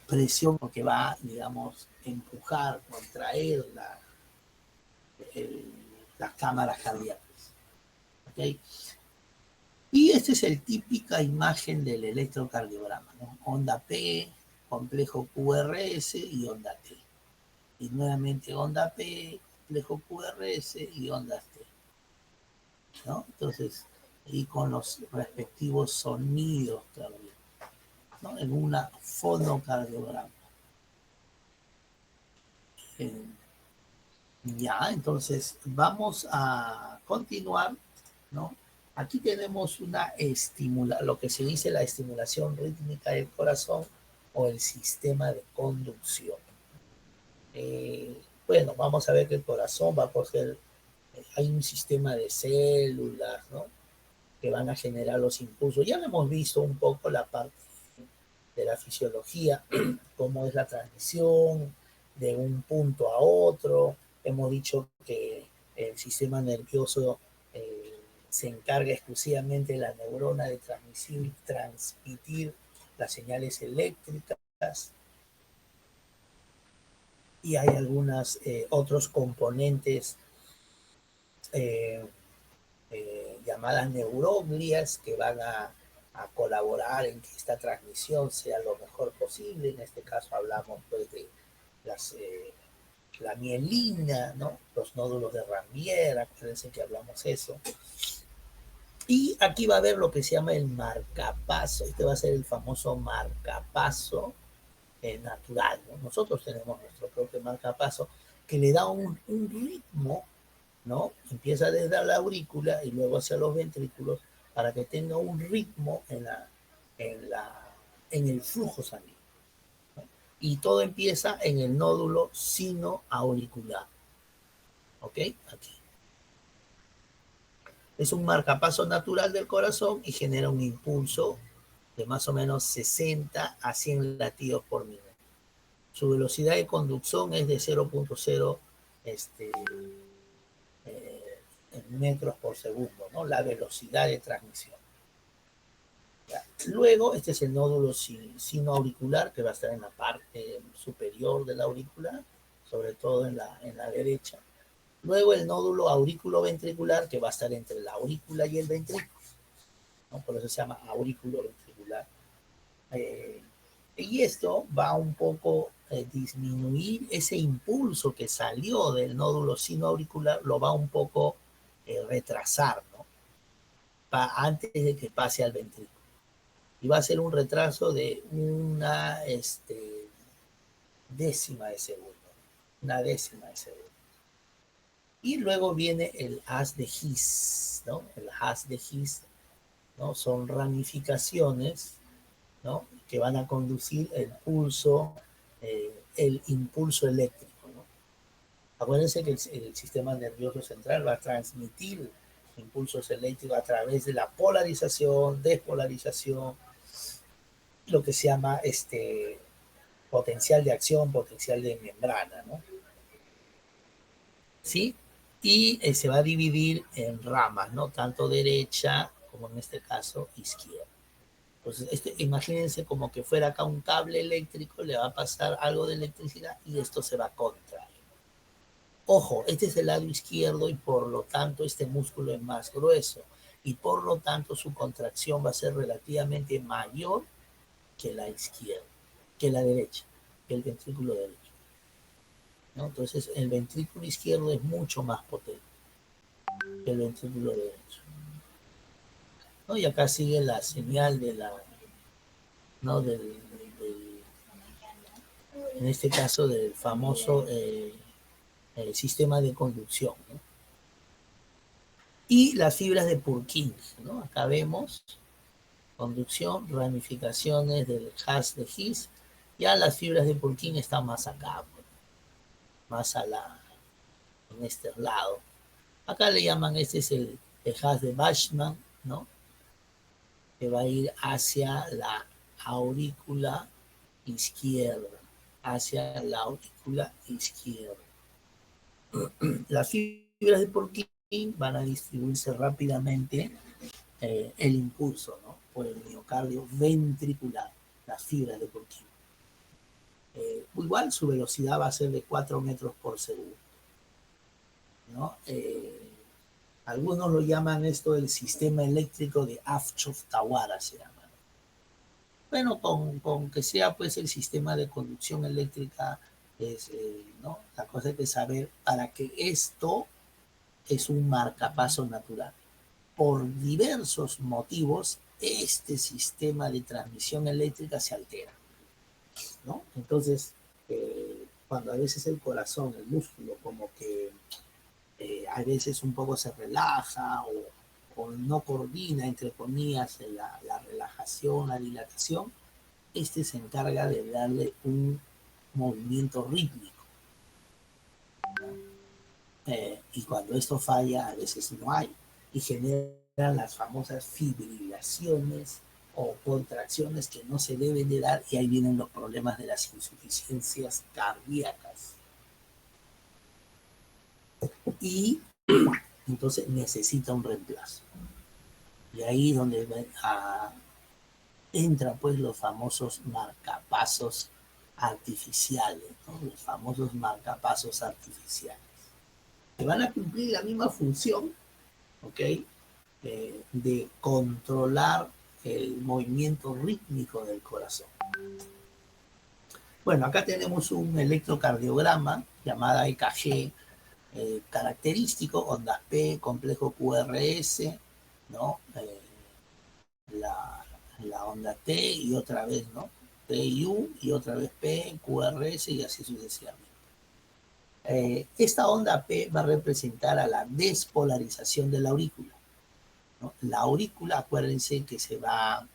Presión porque va, digamos, empujar, contraer el, las cámaras cardíacas. ¿Okay? Y esta es el típica imagen del electrocardiograma, ¿no? Onda P, complejo QRS y onda T. Y nuevamente onda P, complejo QRS y onda T, ¿no? Entonces, y con los respectivos sonidos también, ¿no? En una fonocardiograma. Eh, ya, entonces vamos a continuar, ¿no? Aquí tenemos lo que se dice la estimulación rítmica del corazón o el sistema de conducción. Bueno, vamos a ver que el corazón va a coger, hay un sistema de células, ¿no?, que van a generar los impulsos. Ya hemos visto un poco la parte de la fisiología, cómo es la transmisión de un punto a otro. Hemos dicho que el sistema nervioso se encarga exclusivamente de la neurona de transmitir las señales eléctricas, y hay algunos otros componentes eh, llamadas neuroglias que van a colaborar en que esta transmisión sea lo mejor posible. En este caso hablamos pues de las, la mielina, ¿no?, los nódulos de Ranvier, acuérdense que hablamos eso. Y aquí va a haber lo que se llama el marcapaso. Este va a ser el famoso marcapaso natural, ¿no? Nosotros tenemos nuestro propio marcapaso que le da un ritmo, ¿no? Empieza desde la aurícula y luego hacia los ventrículos para que tenga un ritmo en, la, en el flujo sanguíneo, ¿no? Y todo empieza en el nódulo sinoauricular, ¿ok? Aquí. Es un marcapaso natural del corazón y genera un impulso de más o menos 60 a 100 latidos por minuto. Su velocidad de conducción es de 0.0 este, en metros por segundo, ¿no? La velocidad de transmisión. ¿Ya? Luego, este es el nódulo sinoauricular que va a estar en la parte superior de la aurícula, sobre todo en la derecha. Luego el nódulo aurículo-ventricular que va a estar entre la aurícula y el ventrículo, ¿no? Por eso se llama aurículo ventricular. Y esto va un poco disminuir ese impulso que salió del nódulo sinoauricular, lo va un poco retrasar, ¿no? Antes de que pase al ventrículo. Y va a ser un retraso de una décima de segundo, una décima de segundo. Y luego viene el haz de His, ¿no? El haz de His, ¿no? Son ramificaciones, ¿no? Que van a conducir el impulso eléctrico, ¿no? Acuérdense que el sistema nervioso central va a transmitir impulsos eléctricos a través de la polarización, despolarización, lo que se llama potencial de acción, potencial de membrana, ¿no? ¿Sí? Y se va a dividir en ramas, ¿no? Tanto derecha como en este caso izquierda. Entonces, imagínense como que fuera acá un cable eléctrico, le va a pasar algo de electricidad y esto se va a contraer. Ojo, este es el lado izquierdo y por lo tanto este músculo es más grueso y por lo tanto su contracción va a ser relativamente mayor que la izquierda, que la derecha, que el ventrículo derecho, ¿no? Entonces el ventrículo izquierdo es mucho más potente que el ventrículo derecho, ¿no? Y acá sigue la señal de la, ¿no? En este caso del famoso sistema de conducción, ¿no? Y las fibras de Purkinje, ¿no? Acá vemos conducción, ramificaciones del haz de His. Ya las fibras de Purkinje están más acá, más en este lado. Acá le llaman, este es el haz de Bachmann, ¿no? Que va a ir hacia la aurícula izquierda, hacia la aurícula izquierda. Las fibras de Purkinje van a distribuirse rápidamente el impulso, ¿no? Por el miocardio ventricular, las fibras de Purkinje. Igual su velocidad va a ser de 4 metros por segundo, ¿no? Algunos lo llaman esto el sistema eléctrico de Apchow-Tawara, se llama. Bueno, con que sea pues el sistema de conducción eléctrica, ¿no? La cosa es que saber para que esto es un marcapaso natural. Por diversos motivos, este sistema de transmisión eléctrica se altera, ¿no? Entonces, cuando a veces el corazón, el músculo, como que a veces un poco se relaja o no coordina, entre comillas, la relajación, la dilatación, este se encarga de darle un movimiento rítmico. Y cuando esto falla, a veces no hay, y generan las famosas fibrilaciones o contracciones que no se deben de dar, y ahí vienen los problemas de las insuficiencias cardíacas. Y entonces necesita un reemplazo. Y ahí es donde entran pues los famosos marcapasos artificiales, ¿no? Los famosos marcapasos artificiales, que van a cumplir la misma función, ¿ok? De controlar el movimiento rítmico del corazón. Bueno, acá tenemos un electrocardiograma llamada EKG, característico, ondas P, complejo QRS, ¿no? La onda T y otra vez, ¿no? PU y otra vez P, QRS y así sucesivamente. Esta onda P va a representar a la despolarización de la aurícula, ¿no? La aurícula, acuérdense que va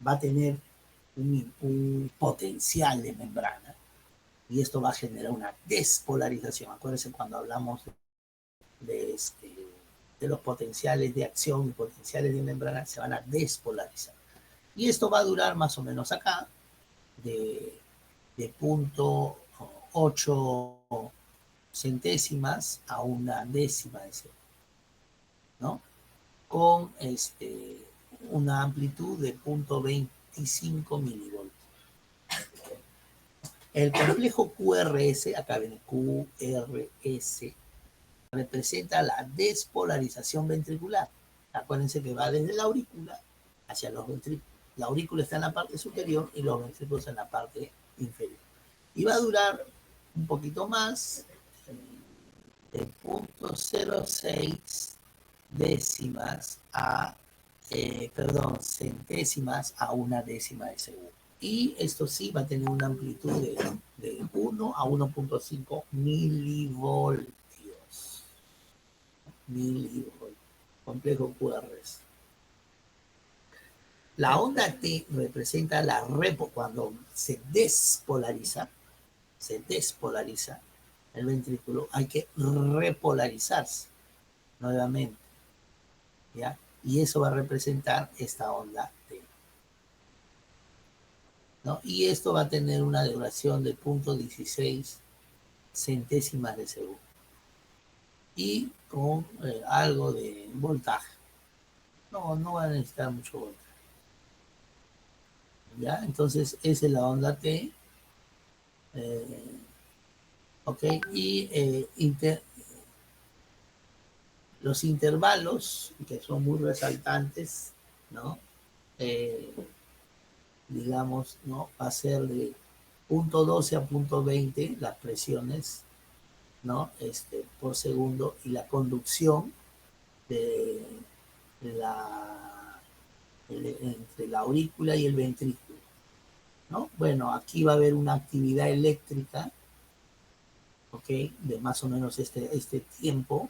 a tener un potencial de membrana, y esto va a generar una despolarización. Acuérdense cuando hablamos de, de los potenciales de acción y potenciales de membrana, se van a despolarizar. Y esto va a durar más o menos acá, de 0.8 centésimas a una décima de segundo, ¿no? Con una amplitud de 0.25 milivoltios. El complejo QRS, acá viene QRS, representa la despolarización ventricular. Acuérdense que va desde la aurícula hacia los ventrículos. La aurícula está en la parte superior y los ventrículos en la parte inferior. Y va a durar un poquito más, de 0.06 décimas a, centésimas a una décima de segundo. Y esto sí va a tener una amplitud de 1 a 1.5 milivoltios. Milivoltios. Complejo QRS. La onda T representa la cuando se despolariza el ventrículo, hay que repolarizarse nuevamente, ¿ya? Y eso va a representar esta onda T, ¿no? Y esto va a tener una duración de 0.16 centésimas de segundo y con algo de voltaje. No va a necesitar mucho voltaje, ¿ya? Entonces esa es la onda T. Ok, y los intervalos, que son muy resaltantes, ¿no? Digamos, ¿no? Va a ser de 0.12 a 0.20 las presiones, ¿no? Por segundo, y la conducción de entre la aurícula y el ventrículo, ¿no? Bueno, aquí va a haber una actividad eléctrica, ¿ok? De más o menos este tiempo,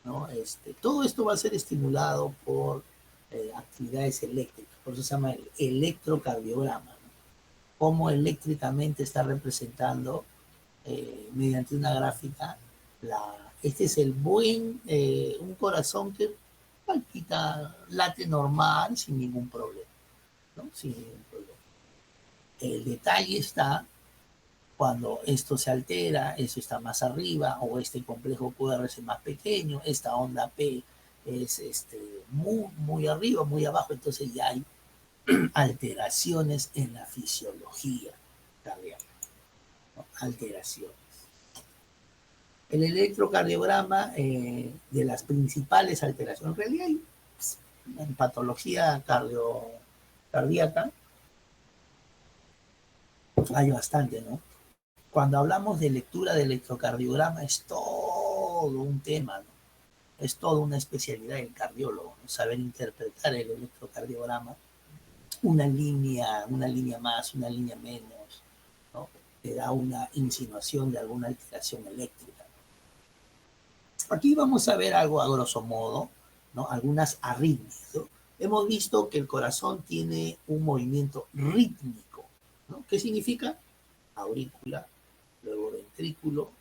¿no? Todo esto va a ser estimulado por actividades eléctricas, por eso se llama el electrocardiograma, ¿no? Cómo eléctricamente está representando mediante una gráfica este es el un corazón que palpita, late normal, sin ningún problema, ¿no? Sin ningún problema. El detalle está cuando esto se altera, eso está más arriba, o este complejo QR es más pequeño, esta onda P es muy arriba, muy abajo, entonces ya hay alteraciones en la fisiología cardíaca, ¿no? Alteraciones. El electrocardiograma de las principales alteraciones, en realidad hay en patología cardíaca, hay bastante, ¿no? Cuando hablamos de lectura de electrocardiograma es todo un tema, ¿no? Es toda una especialidad del cardiólogo, ¿no? Saber interpretar el electrocardiograma, una línea más, una línea menos, ¿no? Te da una insinuación de alguna alteración eléctrica. Aquí vamos a ver algo a grosso modo, ¿no? Algunas arritmias, ¿no? Hemos visto que el corazón tiene un movimiento rítmico, ¿no? ¿Qué significa? Aurícula, luego ventrículo,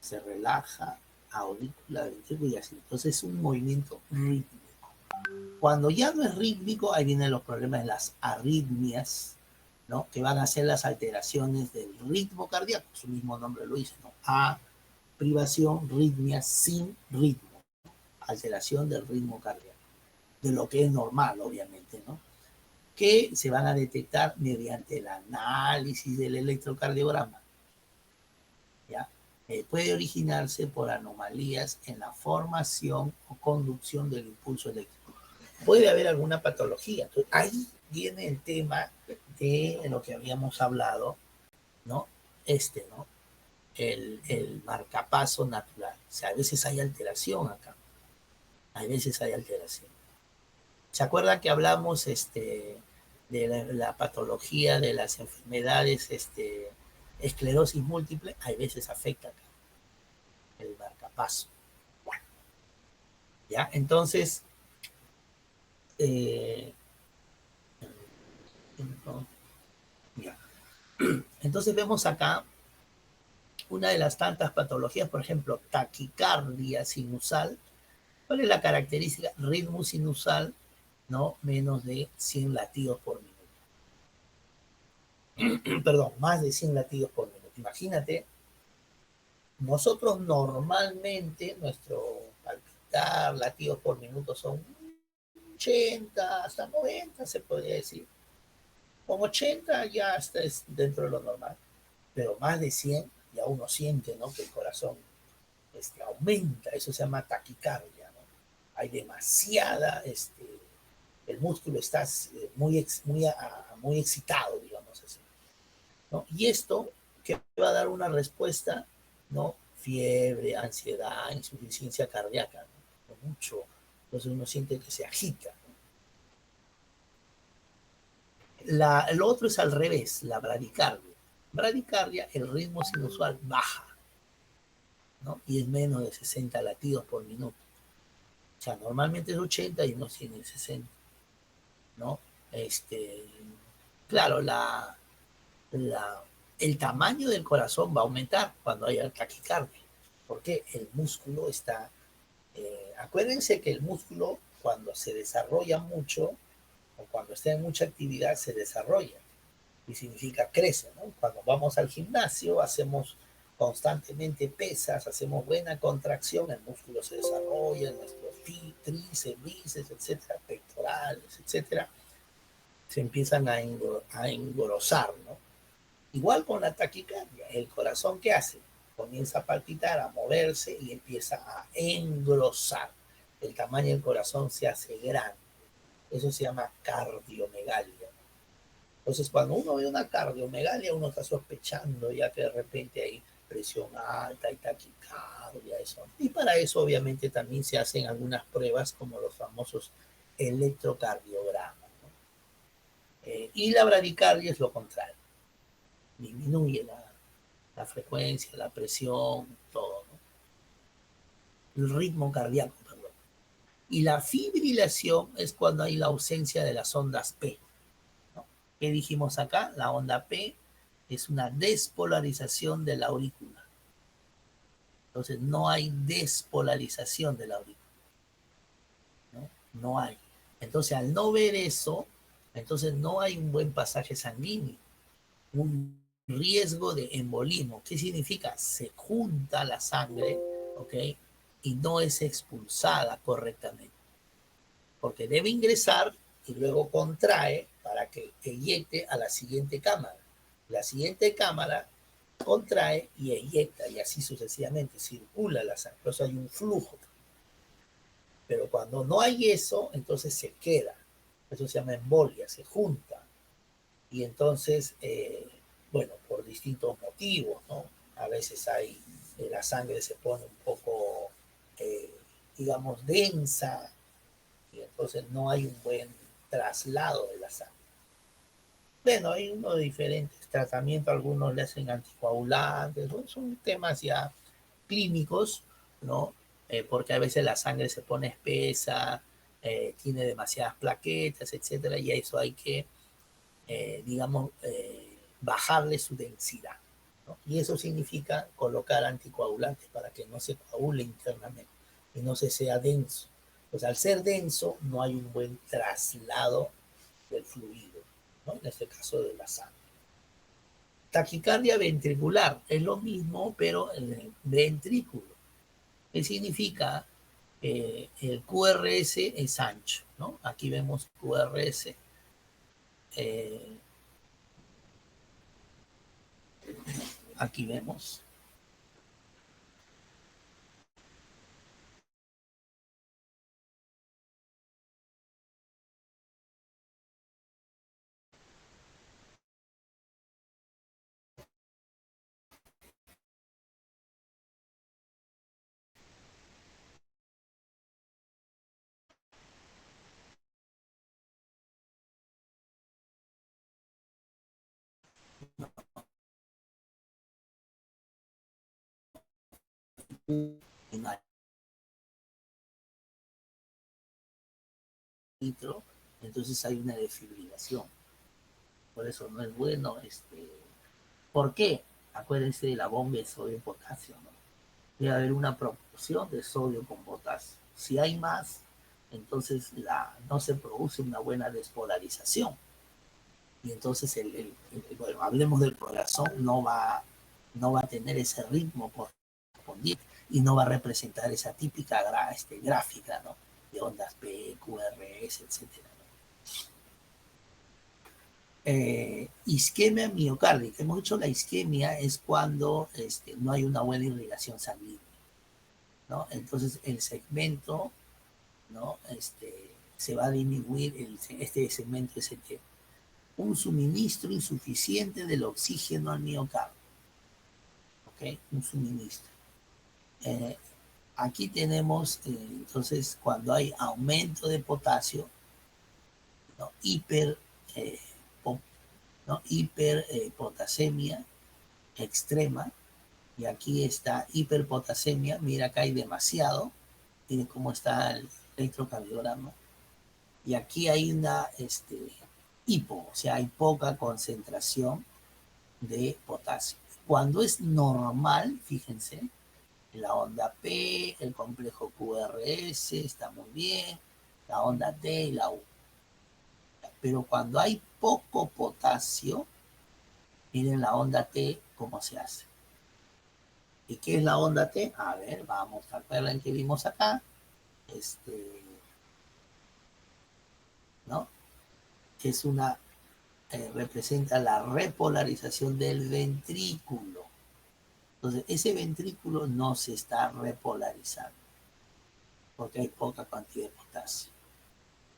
se relaja, aurícula, ventrículo y así. Entonces es un movimiento rítmico. Cuando ya no es rítmico, ahí vienen los problemas de las arritmias, ¿no? Que van a ser las alteraciones del ritmo cardíaco, su mismo nombre lo dice, ¿no? A, privación, ritmia, sin ritmo, alteración del ritmo cardíaco, de lo que es normal, obviamente, ¿no? Que se van a detectar mediante el análisis del electrocardiograma, ¿ya? Puede originarse por anomalías en la formación o conducción del impulso eléctrico. Puede haber alguna patología. Entonces, ahí viene el tema de lo que habíamos hablado, ¿no? ¿No? El marcapaso natural. O sea, a veces hay alteración acá. A veces hay alteración. ¿Se acuerda que hablamos de la patología de las enfermedades, esclerosis múltiple? A veces afecta acá el marcapaso. ¿Ya? Entonces, ya. Entonces vemos acá una de las tantas patologías, por ejemplo, taquicardia sinusal. ¿Cuál es la característica? Ritmo sinusal, ¿no? Menos de 100 latidos por minuto. Perdón, más de 100 latidos por minuto. Imagínate, nosotros normalmente, nuestro palpitar, latidos por minuto son 80 hasta 90, se podría decir. Con 80 ya está es dentro de lo normal, pero más de 100 ya uno siente, ¿no? Que el corazón aumenta, eso se llama taquicardia, ¿no? Hay demasiada, el músculo está muy excitado, digamos así, ¿no? Y esto que va a dar una respuesta, ¿no? Fiebre, ansiedad, insuficiencia cardíaca, ¿no? Mucho, entonces uno siente que se agita. Lo otro es al revés, la bradicardia. Bradicardia, el ritmo sinusual baja, ¿no? Y es menos de 60 latidos por minuto. O sea, normalmente es 80 y no tiene 60, ¿no? Este, claro, el tamaño del corazón va a aumentar cuando haya taquicardia, porque el músculo está, acuérdense que el músculo cuando se desarrolla mucho o cuando está en mucha actividad se desarrolla y significa crece, ¿no? Cuando vamos al gimnasio hacemos constantemente pesas, hacemos buena contracción, el músculo se desarrolla, nuestros tríceps, bíceps, etcétera, pectorales, etcétera, se empiezan a engrosar, ¿no? Igual con la taquicardia, el corazón ¿qué hace? Comienza a palpitar, a moverse y empieza a engrosar. El tamaño del corazón se hace grande. Eso se llama cardiomegalia. Entonces, cuando uno ve una cardiomegalia, uno está sospechando ya que de repente hay presión alta y taquicardia, eso. Y para eso, obviamente, también se hacen algunas pruebas como los famosos electrocardiogramas, ¿no? Y la bradicardia es lo contrario, disminuye la frecuencia, la presión, todo, ¿no? El ritmo cardíaco, perdón. Y la fibrilación es cuando hay la ausencia de las ondas P, ¿no? ¿Qué dijimos acá? La onda P es una despolarización de la aurícula. Entonces no hay despolarización de la aurícula, ¿no? No hay. Entonces al no ver eso, entonces no hay un buen pasaje sanguíneo, un riesgo de embolismo. ¿Qué significa? Se junta la sangre, ¿ok? Y no es expulsada correctamente, porque debe ingresar y luego contrae para que eyecte a la siguiente cámara. La siguiente cámara contrae y eyecta y así sucesivamente, circula la sangre, por eso hay un flujo. Pero cuando no hay eso, entonces se queda, eso se llama embolia, se junta. Y entonces, bueno, por distintos motivos, ¿no? A veces hay, la sangre se pone un poco, eh, digamos, densa, y entonces no hay un buen traslado de la sangre. Bueno, hay uno de diferentes tratamientos, algunos le hacen anticoagulantes, ¿no? Son temas ya clínicos, ¿no? Porque a veces la sangre se pone espesa, tiene demasiadas plaquetas, etcétera, y a eso hay que, digamos, bajarle su densidad, ¿no? Y eso significa colocar anticoagulantes para que no se coagule internamente y no se sea denso. Pues al ser denso no hay un buen traslado del fluido, ¿no? En este caso de la sangre. Taquicardia ventricular es lo mismo, pero en el ventrículo. ¿Qué significa? El QRS es ancho, ¿no? Aquí vemos QRS. Eh, Aquí vemos. Un nitro, entonces hay una desfibrilación. Por eso no es bueno. ¿Por qué? Acuérdense de la bomba de sodio y potasio, ¿no? Debe haber una proporción de sodio con potasio. Si hay más, entonces no se produce una buena despolarización. Y entonces, bueno, hablemos del corazón, no va a tener ese ritmo correspondiente y no va a representar esa típica gráfica, ¿no? De ondas P, QRS, etcétera. Isquemia miocárdica. Hemos dicho la isquemia es cuando no hay una buena irrigación sanguínea, ¿no? Entonces el segmento, ¿no? Se va a disminuir este segmento ST. Un suministro insuficiente del oxígeno al miocardio, ¿ok? Un suministro. Aquí tenemos, entonces, cuando hay aumento de potasio, ¿no? Eh, hiperpotasemia extrema, y aquí está hiperpotasemia, mira acá hay demasiado, miren cómo está el electrocardiograma, y aquí hay una hipo, o sea, hay poca concentración de potasio. Cuando es normal, fíjense, la onda P, el complejo QRS está muy bien, la onda T y la U. Pero cuando hay poco potasio, miren la onda T cómo se hace. ¿Y qué es la onda T? A ver, vamos a ver la que vimos acá. ¿No? Es representa la repolarización del ventrículo. Entonces, ese ventrículo no se está repolarizando porque hay poca cantidad de potasio.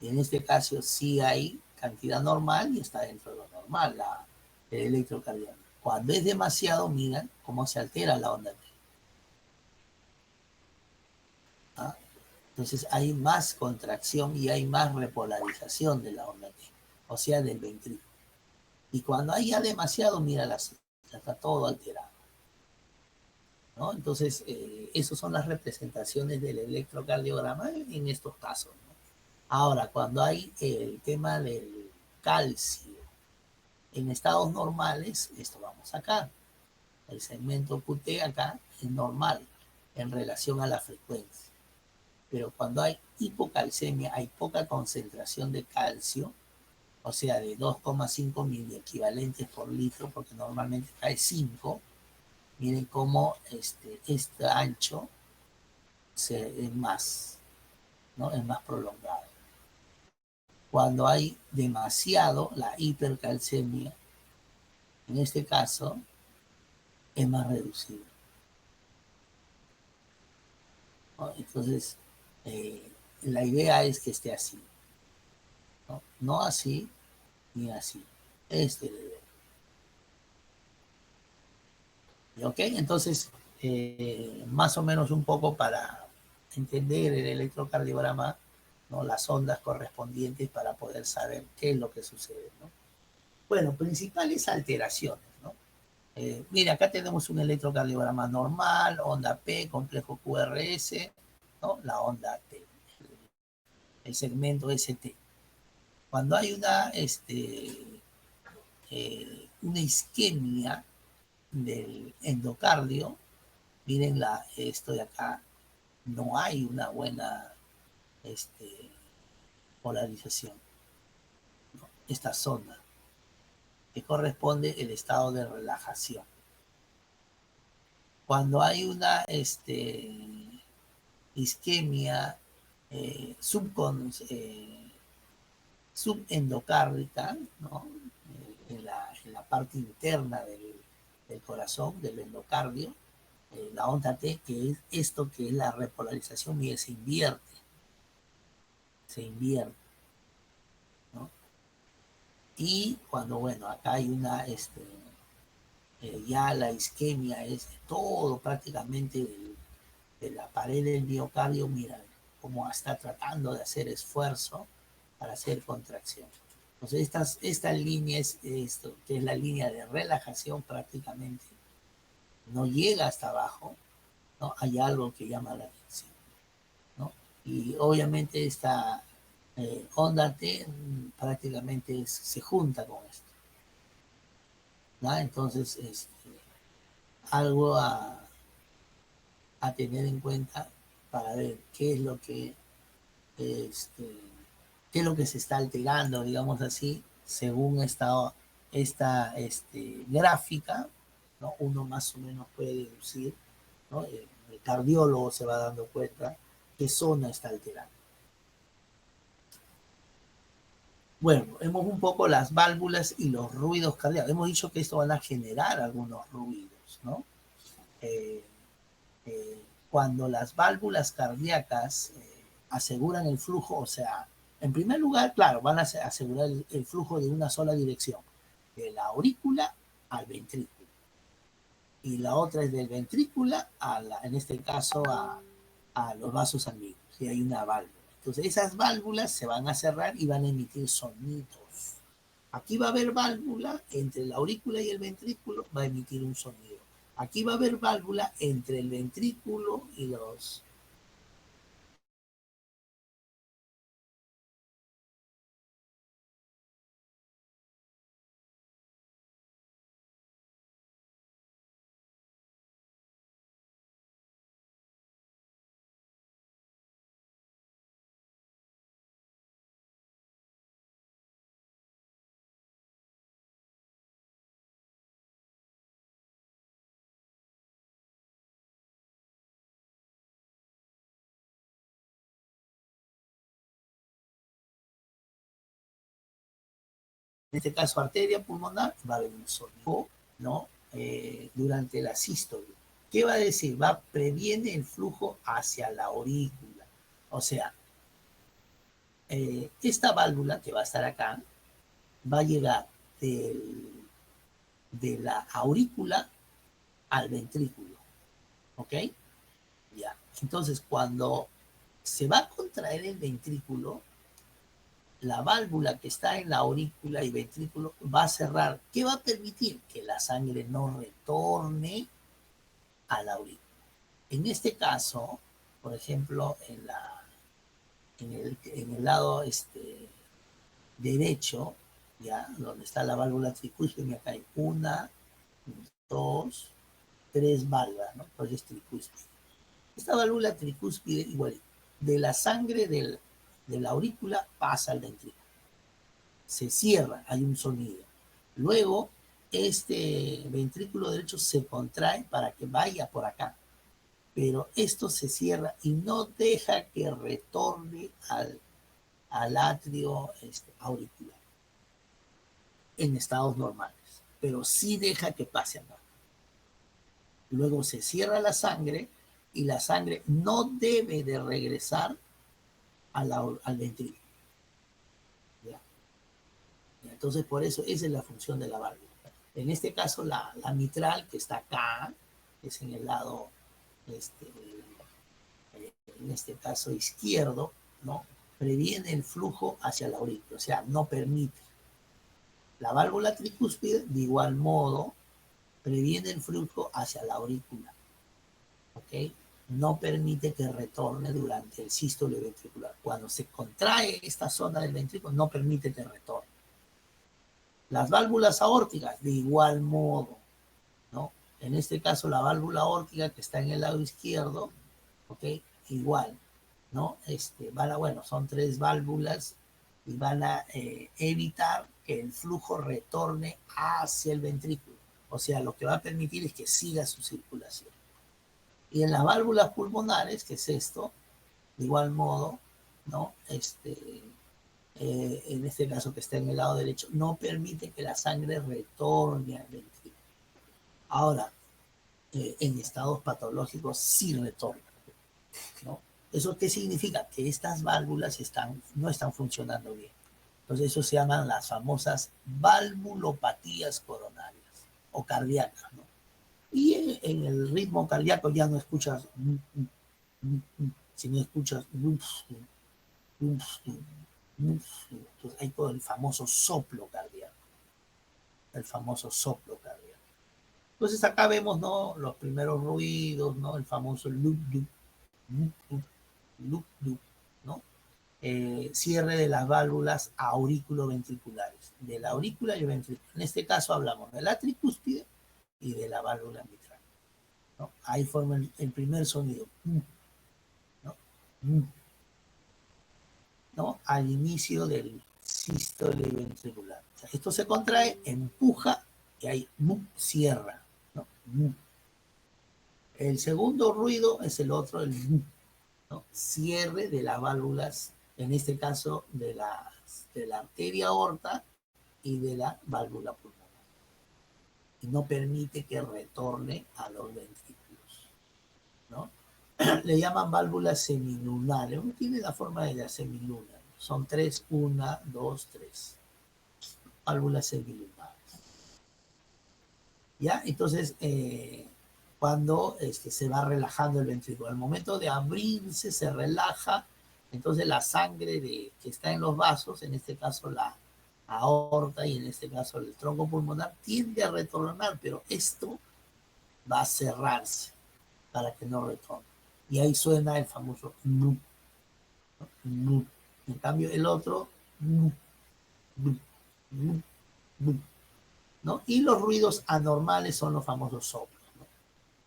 Y en este caso sí hay cantidad normal y está dentro de lo normal el electrocardiograma. Cuando es demasiado, miren cómo se altera la onda T. ¿Ah? Entonces hay más contracción y hay más repolarización de la onda T, o sea, del ventrículo. Y cuando hay ya demasiado, mira, está todo alterado, ¿no? Entonces, esas son las representaciones del electrocardiograma en estos casos, ¿no? Ahora, cuando hay el tema del calcio en estados normales, esto vamos acá. El segmento QT acá es normal en relación a la frecuencia. Pero cuando hay hipocalcemia, hay poca concentración de calcio, o sea, de 2,5 miliequivalentes por litro, porque normalmente cae 5. Miren cómo este ancho es más, ¿no? Es más prolongado. Cuando hay demasiado, la hipercalcemia, en este caso, es más reducido, ¿no? Entonces, la idea es que esté así, ¿no? No así ni así. Este debe. ¿Ok? Entonces, más o menos un poco para entender el electrocardiograma, ¿no? Las ondas correspondientes para poder saber qué es lo que sucede, ¿no? Bueno, principales alteraciones, ¿no? Mira, acá tenemos un electrocardiograma normal, onda P, complejo QRS, ¿no? La onda T, el segmento ST. Cuando hay una isquemia del endocardio, miren esto de acá, no hay una buena polarización, ¿no? Esta zona, que corresponde el estado de relajación. Cuando hay una isquemia subendocárdica, ¿no? En la parte interna del corazón, del endocardio, la onda T, que es esto que es la repolarización, y se invierte, ¿no? Y cuando, bueno, acá hay ya la isquemia es todo prácticamente de la pared del miocardio, mira cómo está tratando de hacer esfuerzo para hacer contracción. Entonces, esta línea esto, que es la línea de relajación prácticamente, no llega hasta abajo, ¿no? Hay algo que llama la atención, ¿no? Y obviamente esta onda T prácticamente se junta con esto, ¿no? Entonces, algo a tener en cuenta para ver este, qué es lo que se está alterando, digamos así, según esta gráfica, ¿no? Uno más o menos puede deducir, ¿no? El cardiólogo se va dando cuenta qué zona está alterando. Bueno, vemos un poco las válvulas y los ruidos cardíacos. Hemos dicho que esto van a generar algunos ruidos, ¿no? Eh, eh, Cuando las válvulas cardíacas aseguran el flujo, o sea, en primer lugar, claro, van a asegurar el flujo de una sola dirección, de la aurícula al ventrículo. Y la otra es del ventrículo, en este caso, a los vasos sanguíneos, si hay una válvula. Entonces, esas válvulas se van a cerrar y van a emitir sonidos. Aquí va a haber válvula entre la aurícula y el ventrículo, va a emitir un sonido. Aquí va a haber válvula entre el ventrículo y los... En este caso, arteria pulmonar, va a haber un sonido, ¿no? Durante la sístole. ¿Qué va a decir? Previene el flujo hacia la aurícula. O sea, esta válvula que va a estar acá va a llegar de la aurícula al ventrículo, ¿ok? Ya. Entonces, cuando se va a contraer el ventrículo, la válvula que está en la aurícula y ventrículo va a cerrar. ¿Qué va a permitir? Que la sangre no retorne a la aurícula. En este caso, por ejemplo, en el lado derecho, ya, donde está la válvula tricúspide, acá hay una, dos, tres válvulas, ¿no? Pues es tricúspide. Esta válvula tricúspide, igual, de la sangre de la aurícula pasa al ventrículo. Se cierra, hay un sonido. Luego, este ventrículo derecho se contrae para que vaya por acá, pero esto se cierra y no deja que retorne al atrio auricular en estados normales, pero sí deja que pase acá. Luego se cierra la sangre y la sangre no debe de regresar al ventrículo. ¿Ya? Entonces, por eso esa es la función de la válvula. En este caso, la mitral, que está acá, es en el lado, este, en este caso izquierdo, ¿no? Previene el flujo hacia la aurícula, o sea, no permite. La válvula tricúspide, de igual modo, previene el flujo hacia la aurícula, ¿ok? No permite que retorne durante el sístole ventricular. Cuando se contrae esta zona del ventrículo, no permite que retorne. Las válvulas aórticas, de igual modo, ¿no? En este caso, la válvula aórtica que está en el lado izquierdo, ¿ok? Igual, ¿no? Bueno, son tres válvulas y van a evitar que el flujo retorne hacia el ventrículo. O sea, lo que va a permitir es que siga su circulación. Y en las válvulas pulmonares, que es esto, de igual modo, ¿no? En este caso que está en el lado derecho, no permite que la sangre retorne al ventrículo. Ahora, en estados patológicos sí retorna, ¿no? ¿Eso qué significa? Que estas válvulas no están funcionando bien. Entonces, eso se llaman las famosas valvulopatías coronarias o cardíacas, ¿no? Y en el ritmo cardíaco ya no escuchas, sino escuchas, entonces hay todo el famoso soplo cardíaco, el famoso soplo cardíaco. Entonces acá vemos, ¿no? Los primeros ruidos, ¿no? El famoso loop, loop, loop, loop, loop, ¿no? Cierre de las válvulas aurículo-ventriculares, de la aurícula y el ventrículo. En este caso hablamos de la tricúspide y de la válvula mitral. ¿no? Ahí forma el primer sonido, ¿no? ¿No? Al inicio del sístole ventricular. O sea, esto se contrae, empuja y ahí cierra, ¿no? El segundo ruido es el otro, ¿no? Cierre de las válvulas, en este caso de la arteria aorta y de la válvula pulmonar. Y no permite que retorne a los ventrículos, ¿no? Le llaman válvulas semilunares. Uno tiene la forma de la semiluna. Son tres, una, dos, tres. Válvulas semilunares. ¿Ya? Entonces, cuando se va relajando el ventrículo, al momento de abrirse, se relaja, entonces la sangre que está en los vasos, en este caso la aorta y en este caso el tronco pulmonar, tiende a retornar, pero esto va a cerrarse para que no retorne. Y ahí suena el famoso nu, nu. En cambio, el otro, nu, nu, nu, nu, ¿no? Y los ruidos anormales son los famosos soplos, ¿no?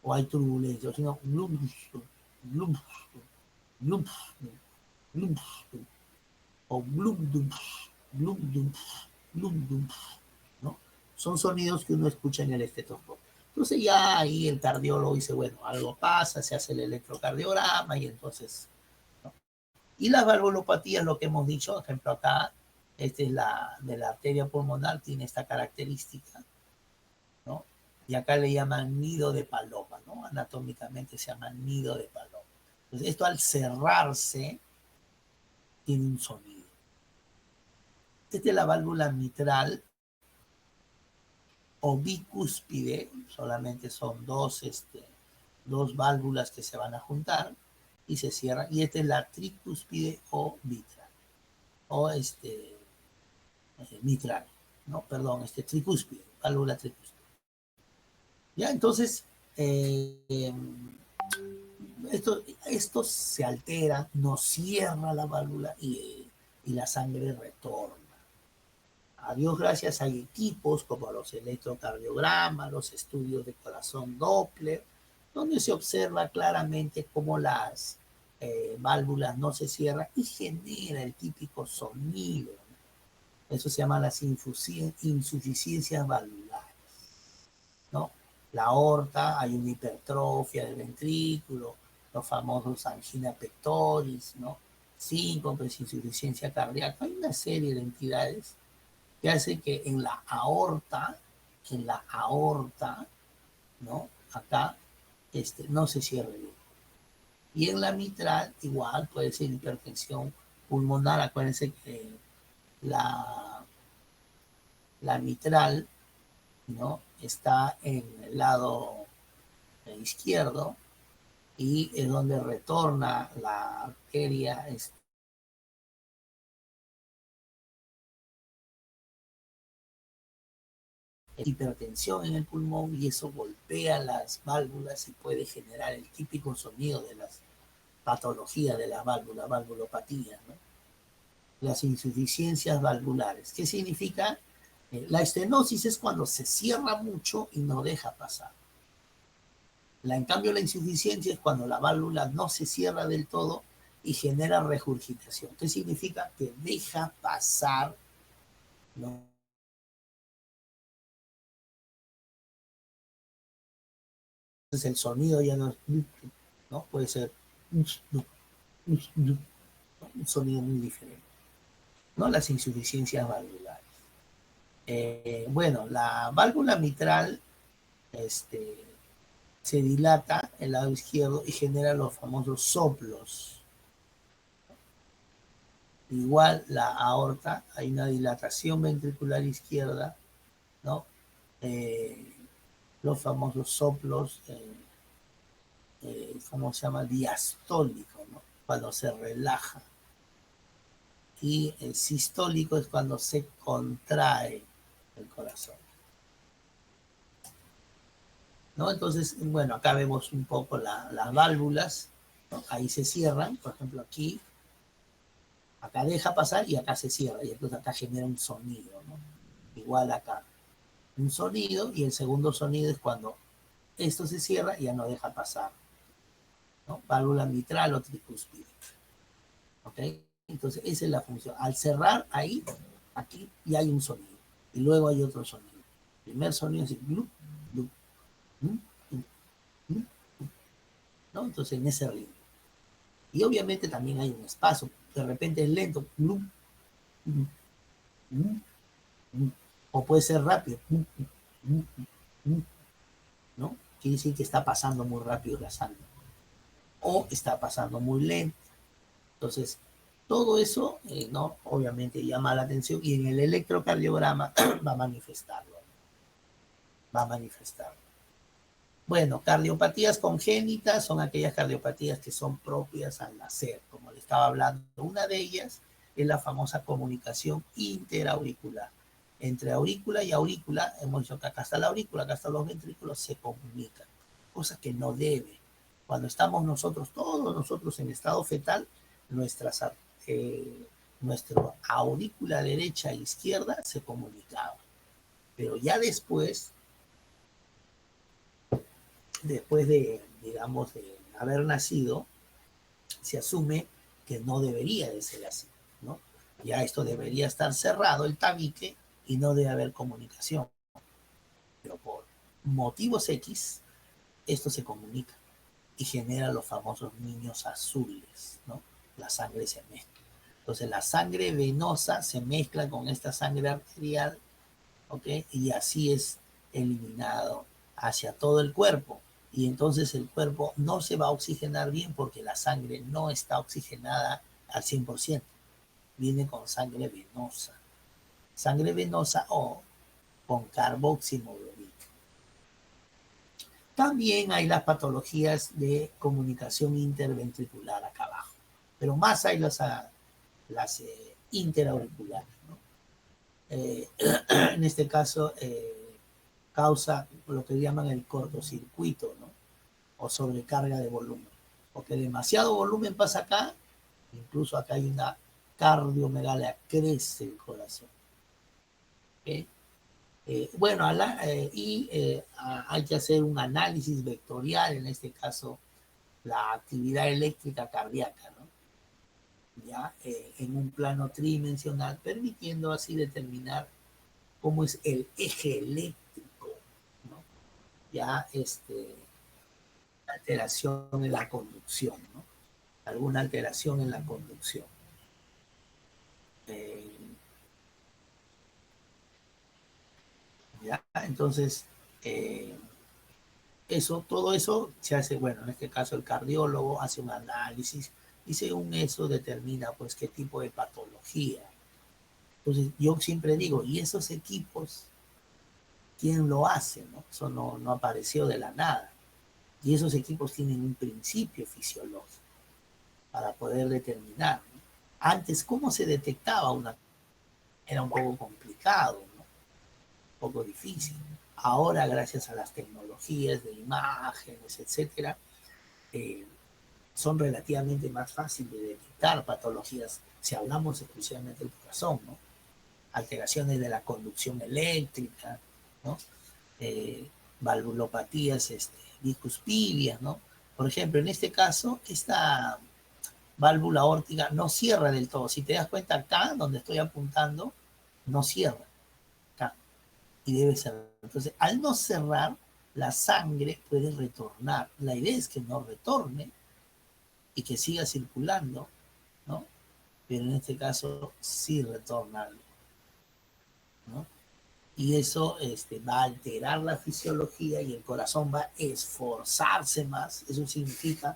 O hay turbulencia, sino blum, blum, blum, blum, o blum, dum, blum, dum, blum, dum, ¿no? Son sonidos que uno escucha en el estetoscopio. Entonces ya ahí el cardiólogo dice, bueno, algo pasa, se hace el electrocardiograma y entonces, ¿no? Y las valvulopatías, lo que hemos dicho, por ejemplo acá, esta es la de la arteria pulmonar, tiene esta característica, ¿no? Y acá le llaman nido de paloma, ¿no? Anatómicamente se llama nido de paloma. Entonces esto al cerrarse tiene un sonido. Esta es la válvula mitral o bicúspide, solamente son dos válvulas que se van a juntar y se cierran. Y esta es la tricúspide o mitral, o mitral, no, perdón, tricúspide, válvula tricúspide. Ya, entonces, esto se altera, no cierra la válvula y la sangre retorna. A Dios gracias hay equipos como los electrocardiogramas, los estudios de corazón Doppler, donde se observa claramente cómo las válvulas no se cierran y genera el típico sonido. Eso se llama las insuficiencias valvulares, ¿no? La aorta, hay una hipertrofia del ventrículo, los famosos angina pectoris, ¿no? Síncopes, insuficiencia cardíaca, hay una serie de entidades que hace que en la aorta, ¿no? Acá, no se cierre bien. Y en la mitral, igual, puede ser hipertensión pulmonar. Acuérdense que la, la mitral, ¿no? Está en el lado izquierdo y es donde retorna la arteria hipertensión en el pulmón y eso golpea las válvulas y puede generar el típico sonido de las patologías de la válvula, valvulopatía, ¿no? Las insuficiencias valvulares. ¿Qué significa? La estenosis es cuando se cierra mucho y no deja pasar. En cambio, la insuficiencia es cuando la válvula no se cierra del todo y genera regurgitación. ¿Qué significa? Que deja pasar, ¿no? Entonces el sonido ya no es, ¿no? Puede ser un sonido muy diferente, ¿no? Las insuficiencias valvulares. Bueno, la válvula mitral se dilata el lado izquierdo y genera los famosos soplos. Igual la aorta, hay una dilatación ventricular izquierda, ¿no? Eh, los famosos soplos, ¿cómo se llama? Diastólico, ¿no? Cuando se relaja. Y el sistólico es cuando se contrae el corazón, ¿no? Entonces, bueno, acá vemos un poco las válvulas, ¿no? Ahí se cierran, por ejemplo, aquí, acá deja pasar y acá se cierra, y entonces acá genera un sonido, ¿no? Igual acá, un sonido, y el segundo sonido es cuando esto se cierra y ya no deja pasar, ¿no? Válvula mitral o tricúspide, ¿ok? Entonces, esa es la función. Al cerrar ahí, aquí, ya hay un sonido. Y luego hay otro sonido. El primer sonido es glup, glup, glup, glup, glup, ¿no? Entonces, en ese ritmo. Y obviamente también hay un espacio. De repente es lento, glup, glup, glup, glup, o puede ser rápido, glup, glup, glup, ¿no? Quiere decir que está pasando muy rápido la sangre. O está pasando muy lento. Entonces, todo eso, ¿no? Obviamente llama la atención y en el electrocardiograma va a manifestarlo. Va a manifestarlo. Bueno, cardiopatías congénitas son aquellas cardiopatías que son propias al nacer, como le estaba hablando. Una de ellas es la famosa comunicación interauricular. Entre aurícula y aurícula, hemos dicho que acá está la aurícula, acá están los ventrículos, se comunican, cosa que no debe. Cuando estamos nosotros, todos nosotros en estado fetal, nuestras, eh, nuestra aurícula derecha e izquierda se comunicaban. Pero ya después de, digamos, de haber nacido, se asume que no debería de ser así, ¿no? Ya esto debería estar cerrado, el tabique, y no debe haber comunicación. Pero por motivos X, esto se comunica y genera los famosos niños azules, ¿no? La sangre se mezcla. Entonces la sangre venosa se mezcla con esta sangre arterial, ¿ok? Y así es eliminado hacia todo el cuerpo. Y entonces el cuerpo no se va a oxigenar bien porque la sangre no está oxigenada al 100%. Viene con sangre venosa. Sangre venosa o con carboximoglobina. También hay las patologías de comunicación interventricular acá abajo. Pero más hay las interauriculares, ¿no? En este caso, causa lo que llaman el cortocircuito, ¿no? O sobrecarga de volumen. Porque demasiado volumen pasa acá, incluso acá hay una cardiomegalia, crece el corazón. ¿Okay? Bueno, hay que hacer un análisis vectorial, en este caso la actividad eléctrica cardíaca, ¿no? Ya en un plano tridimensional, permitiendo así determinar cómo es el eje eléctrico, ¿no? Ya alteración en la conducción, ¿no? Alguna alteración en la conducción. Eh, ¿Ya? Entonces, eh, todo eso se hace, bueno, en este caso el cardiólogo hace un análisis y según eso determina pues qué tipo de patología. Entonces yo siempre digo, ¿y esos equipos quién lo hace? ¿No? Eso no apareció de la nada. Y esos equipos tienen un principio fisiológico para poder determinar, ¿no? Antes, ¿cómo se detectaba una? Era un poco complicado, ¿no? Un poco difícil. Ahora, gracias a las tecnologías de imágenes, etcétera, eh, son relativamente más fáciles de detectar patologías, si hablamos exclusivamente del corazón, ¿no? Alteraciones de la conducción eléctrica, ¿no? Valvulopatías bicuspidias, ¿no? Por ejemplo, en este caso, esta válvula aórtica no cierra del todo. Si te das cuenta acá, donde estoy apuntando, no cierra. Acá. Y debe cerrar. Entonces, al no cerrar, la sangre puede retornar. La idea es que no retorne y que siga circulando, ¿no? Pero en este caso sí retorna, ¿no? Y eso va a alterar la fisiología y el corazón va a esforzarse más. Eso significa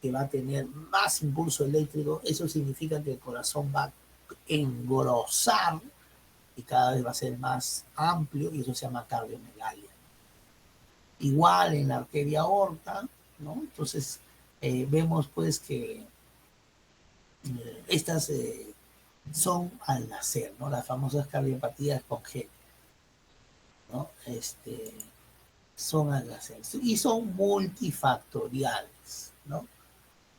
que va a tener más impulso eléctrico. Eso significa que el corazón va a engrosar y cada vez va a ser más amplio y eso se llama cardiomegalia. Igual en la arteria aorta, ¿no? Entonces vemos pues que estas son al nacer, ¿no? Las famosas cardiopatías congénitas, ¿no? Son al nacer y son multifactoriales, ¿no?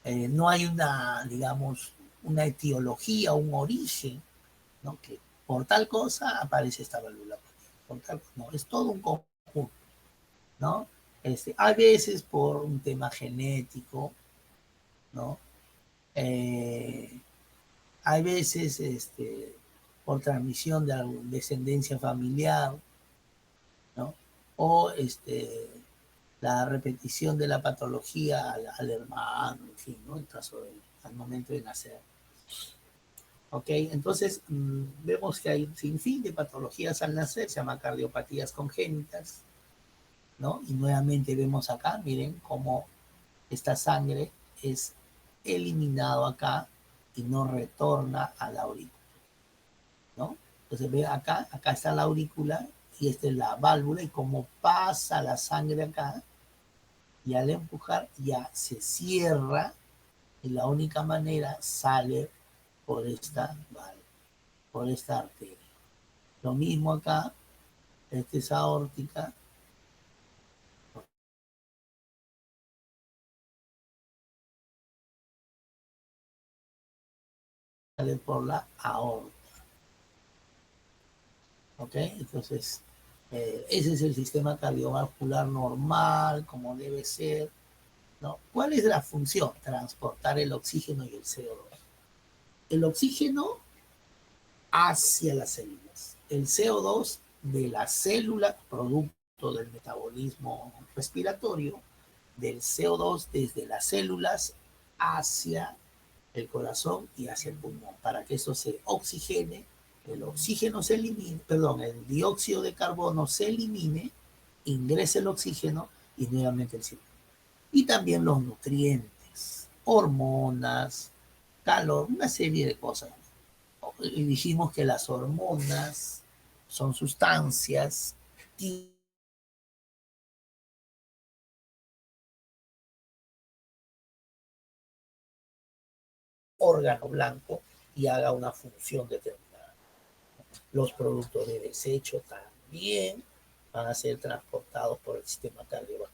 No hay una, digamos, una etiología, un origen, ¿no? Que por tal cosa aparece esta valvulopatía, por tal, no, es todo un conjunto, ¿no? A veces por un tema genético, ¿no? Hay veces por transmisión de descendencia familiar, ¿no? O la repetición de la patología al hermano, en fin, ¿no? En caso al momento de nacer. ¿Ok? Entonces, vemos que hay un sinfín de patologías al nacer, se llama cardiopatías congénitas, ¿no? Y nuevamente vemos acá, miren cómo esta sangre es eliminado acá y no retorna a la aurícula, ¿no? Entonces ve acá, acá está la aurícula y esta es la válvula y como pasa la sangre acá y al empujar ya se cierra y la única manera sale por esta válvula, por esta arteria. Lo mismo acá, esta es aórtica, sale por la aorta. ¿Ok? Entonces, ese es el sistema cardiovascular normal, como debe ser, ¿no? ¿Cuál es la función? Transportar el oxígeno y el CO2. El oxígeno hacia las células. El CO2 de la célula, producto del metabolismo respiratorio, del CO2 desde las células hacia el corazón y hacia el pulmón, para que eso se oxigene, el oxígeno se elimine, perdón, el dióxido de carbono se elimine, ingrese el oxígeno y nuevamente el ciclo. Y también los nutrientes, hormonas, calor, una serie de cosas. Y dijimos que las hormonas son sustancias y órgano blanco y haga una función determinada. Los productos de desecho también van a ser transportados por el sistema cardiovascular.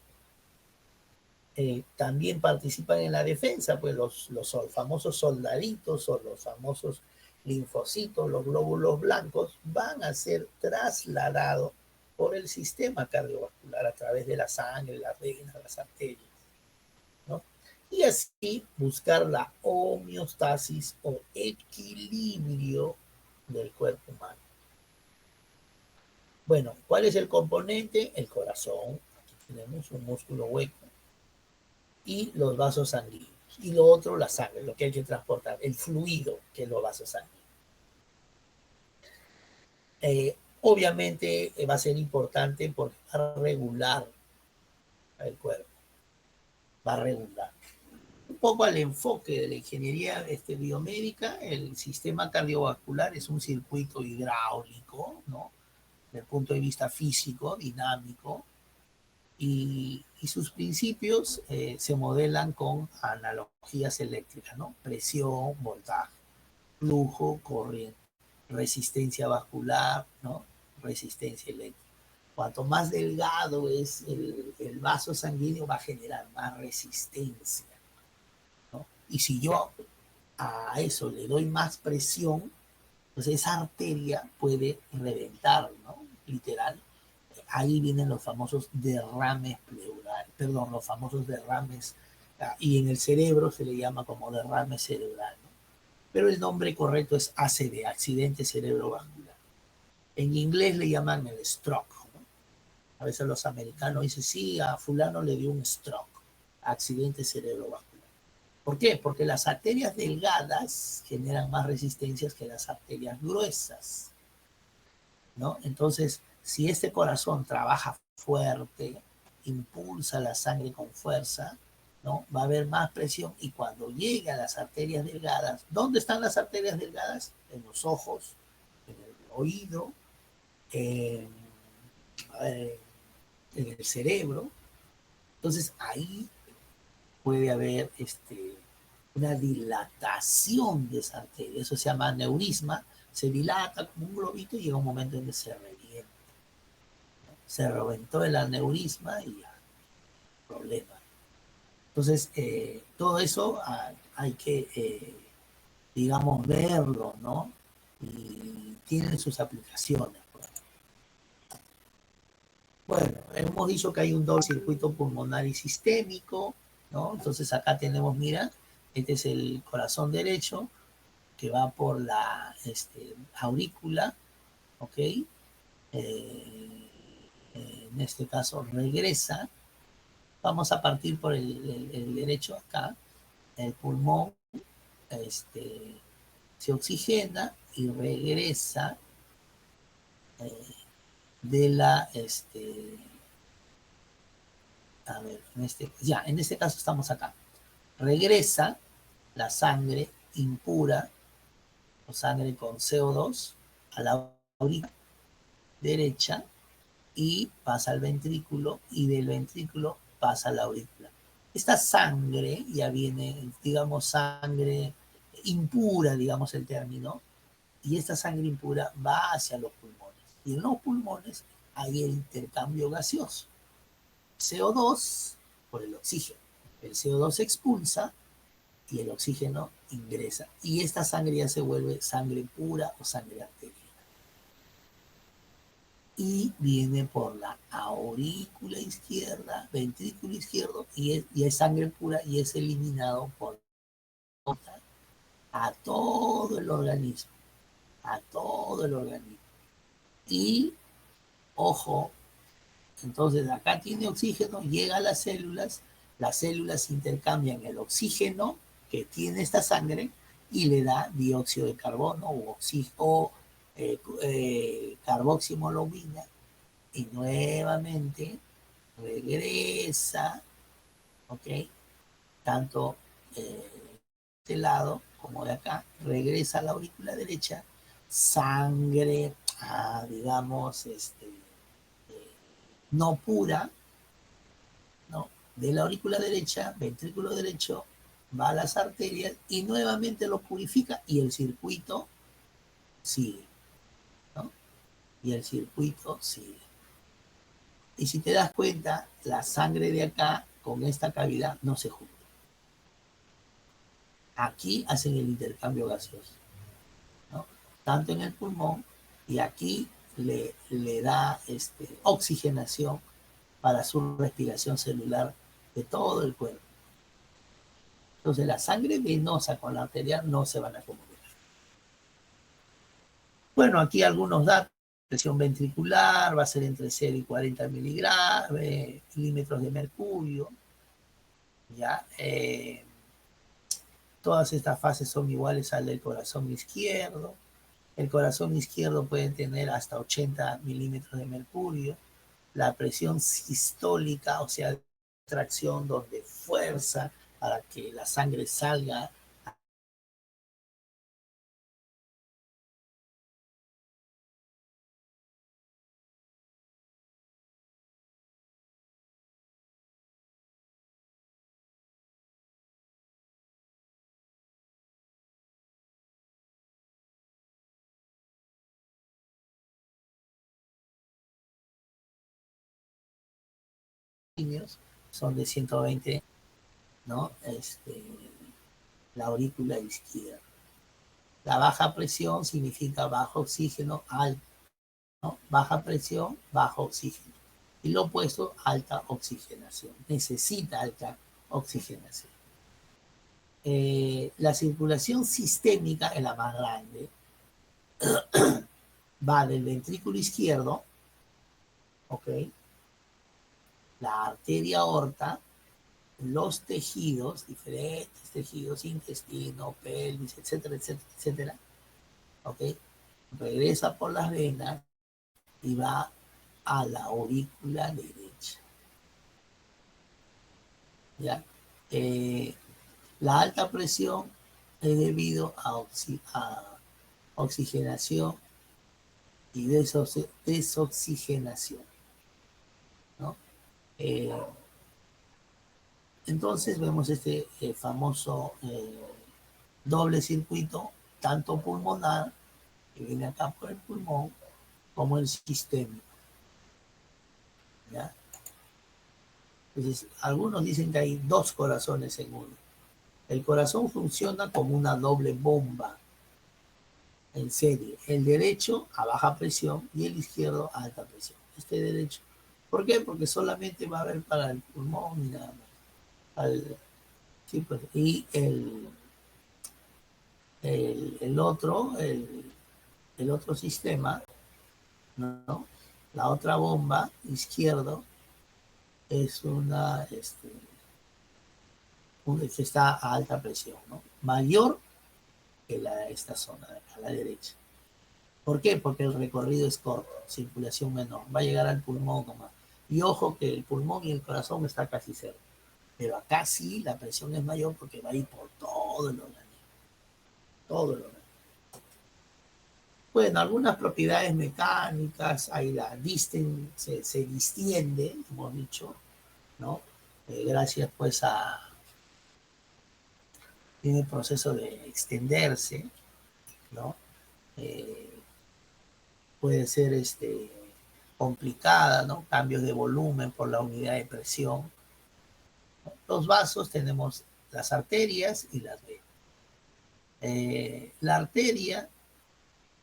También participan en la defensa, pues los famosos soldaditos o los famosos linfocitos, los glóbulos blancos, van a ser trasladados por el sistema cardiovascular a través de la sangre, las venas, las arterias, ¿no? Y así buscar la homeostasis o equilibrio del cuerpo humano. Bueno, ¿cuál es el componente? El corazón. Aquí tenemos un músculo hueco y los vasos sanguíneos. Y lo otro, la sangre, lo que hay que transportar, el fluido que es los vasos sanguíneos. Obviamente va a ser importante porque va a regular el cuerpo, va a regular. Un poco al enfoque de la ingeniería biomédica, el sistema cardiovascular es un circuito hidráulico, ¿no? Desde el punto de vista físico, dinámico, y sus principios se modelan con analogías eléctricas, ¿no? Presión, voltaje, flujo, corriente, resistencia vascular, ¿no? Resistencia eléctrica. Cuanto más delgado es el vaso sanguíneo, va a generar más resistencia, ¿no? Y si yo a eso le doy más presión, pues esa arteria puede reventar, ¿no? Literal. Ahí vienen los famosos derrames pleurales, perdón, los famosos derrames, y en el cerebro se le llama como derrame cerebral, ¿no? Pero el nombre correcto es ACV, accidente cerebrovascular. En inglés le llaman el stroke, ¿no? A veces los americanos dicen, sí, a fulano le dio un stroke, accidente cerebrovascular. ¿Por qué? Porque las arterias delgadas generan más resistencias que las arterias gruesas, ¿no? Entonces, si este corazón trabaja fuerte, impulsa la sangre con fuerza, ¿no? Va a haber más presión y cuando llegue a las arterias delgadas, ¿dónde están las arterias delgadas? En los ojos, en el oído, en, eh, en el cerebro. Entonces ahí puede haber una dilatación de esa arteria. Eso se llama aneurisma. Se dilata como un globito y llega un momento en que se revienta. Se reventó el aneurisma y ya, problema. Entonces, todo eso hay que, digamos, verlo, ¿no? Y tienen sus aplicaciones. Bueno, es muy hemos dicho que hay un doble circuito pulmonar y sistémico, ¿no? Entonces acá tenemos, mira, este es el corazón derecho que va por la aurícula, ¿ok? En este caso regresa. Vamos a partir por el derecho acá. El pulmón se oxigena y regresa de la, a ver, en este caso estamos acá. Regresa la sangre impura o sangre con CO2 a la aurícula derecha y pasa al ventrículo y del ventrículo pasa a la aurícula. Esta sangre ya viene, digamos, sangre impura, digamos el término, y esta sangre impura va hacia los pulmones. Y en los pulmones hay el intercambio gaseoso. CO2 por el oxígeno. El CO2 se expulsa y el oxígeno ingresa. Y esta sangre ya se vuelve sangre pura o sangre arterial. Y viene por la aurícula izquierda, ventrículo izquierdo, y es sangre pura y es eliminado por a todo el organismo, a todo el organismo. Y, ojo, entonces acá tiene oxígeno, llega a las células intercambian el oxígeno que tiene esta sangre y le da dióxido de carbono o carboximolobina y nuevamente regresa, ¿ok? Tanto este lado como de acá, regresa a la aurícula derecha, sangre, digamos, no pura, ¿no? De la aurícula derecha, ventrículo derecho, va a las arterias y nuevamente lo purifica y el circuito sigue, ¿no? Y el circuito sigue. Y si te das cuenta, la sangre de acá con esta cavidad no se junta. Aquí hacen el intercambio gaseoso, ¿no? Tanto en el pulmón y aquí le da oxigenación para su respiración celular de todo el cuerpo. Entonces la sangre venosa con la arterial no se van a comunicar. Bueno, aquí algunos datos. Presión ventricular va a ser entre 0 y 40 milímetros de mercurio. ¿Ya? Todas estas fases son iguales al del corazón izquierdo. El corazón izquierdo puede tener hasta 80 milímetros de mercurio. La presión sistólica, o sea, tracción donde fuerza para que la sangre salga son de 120, ¿no? La aurícula izquierda. La baja presión significa bajo oxígeno, alto, ¿no? Baja presión, bajo oxígeno. Y lo opuesto, alta oxigenación. Necesita alta oxigenación. La circulación sistémica es la más grande. Va del ventrículo izquierdo, ¿ok? La arteria aorta, los tejidos, diferentes tejidos, intestino, pelvis, etcétera, etcétera, etcétera, ¿ok? Regresa por las venas y va a la aurícula derecha, ¿ya? La alta presión es debido a oxigenación y desoxigenación, ¿no? Entonces vemos este famoso doble circuito, tanto pulmonar, que viene acá por el pulmón, como el sistémico, ¿ya? Entonces, algunos dicen que hay dos corazones en uno. El corazón funciona como una doble bomba en serie. El derecho a baja presión y el izquierdo a alta presión. Este derecho ¿Por qué? Porque solamente va a haber para el pulmón y nada más. Sí, pues, y el otro sistema, ¿no? La otra bomba izquierdo es que está a alta presión, ¿no? Mayor que esta zona de acá, a la derecha. ¿Por qué? Porque el recorrido es corto, circulación menor, va a llegar al pulmón nomás. Y ojo que el pulmón y el corazón está casi cerca. Pero acá sí la presión es mayor porque va a ir por todo el organismo, todo el organismo. Bueno, algunas propiedades mecánicas, ahí se distiende, hemos dicho, ¿no? Gracias pues tiene el proceso de extenderse, ¿no? Eh, puede ser complicada, ¿no? Cambios de volumen por la unidad de presión. Los vasos tenemos las arterias y las venas. La arteria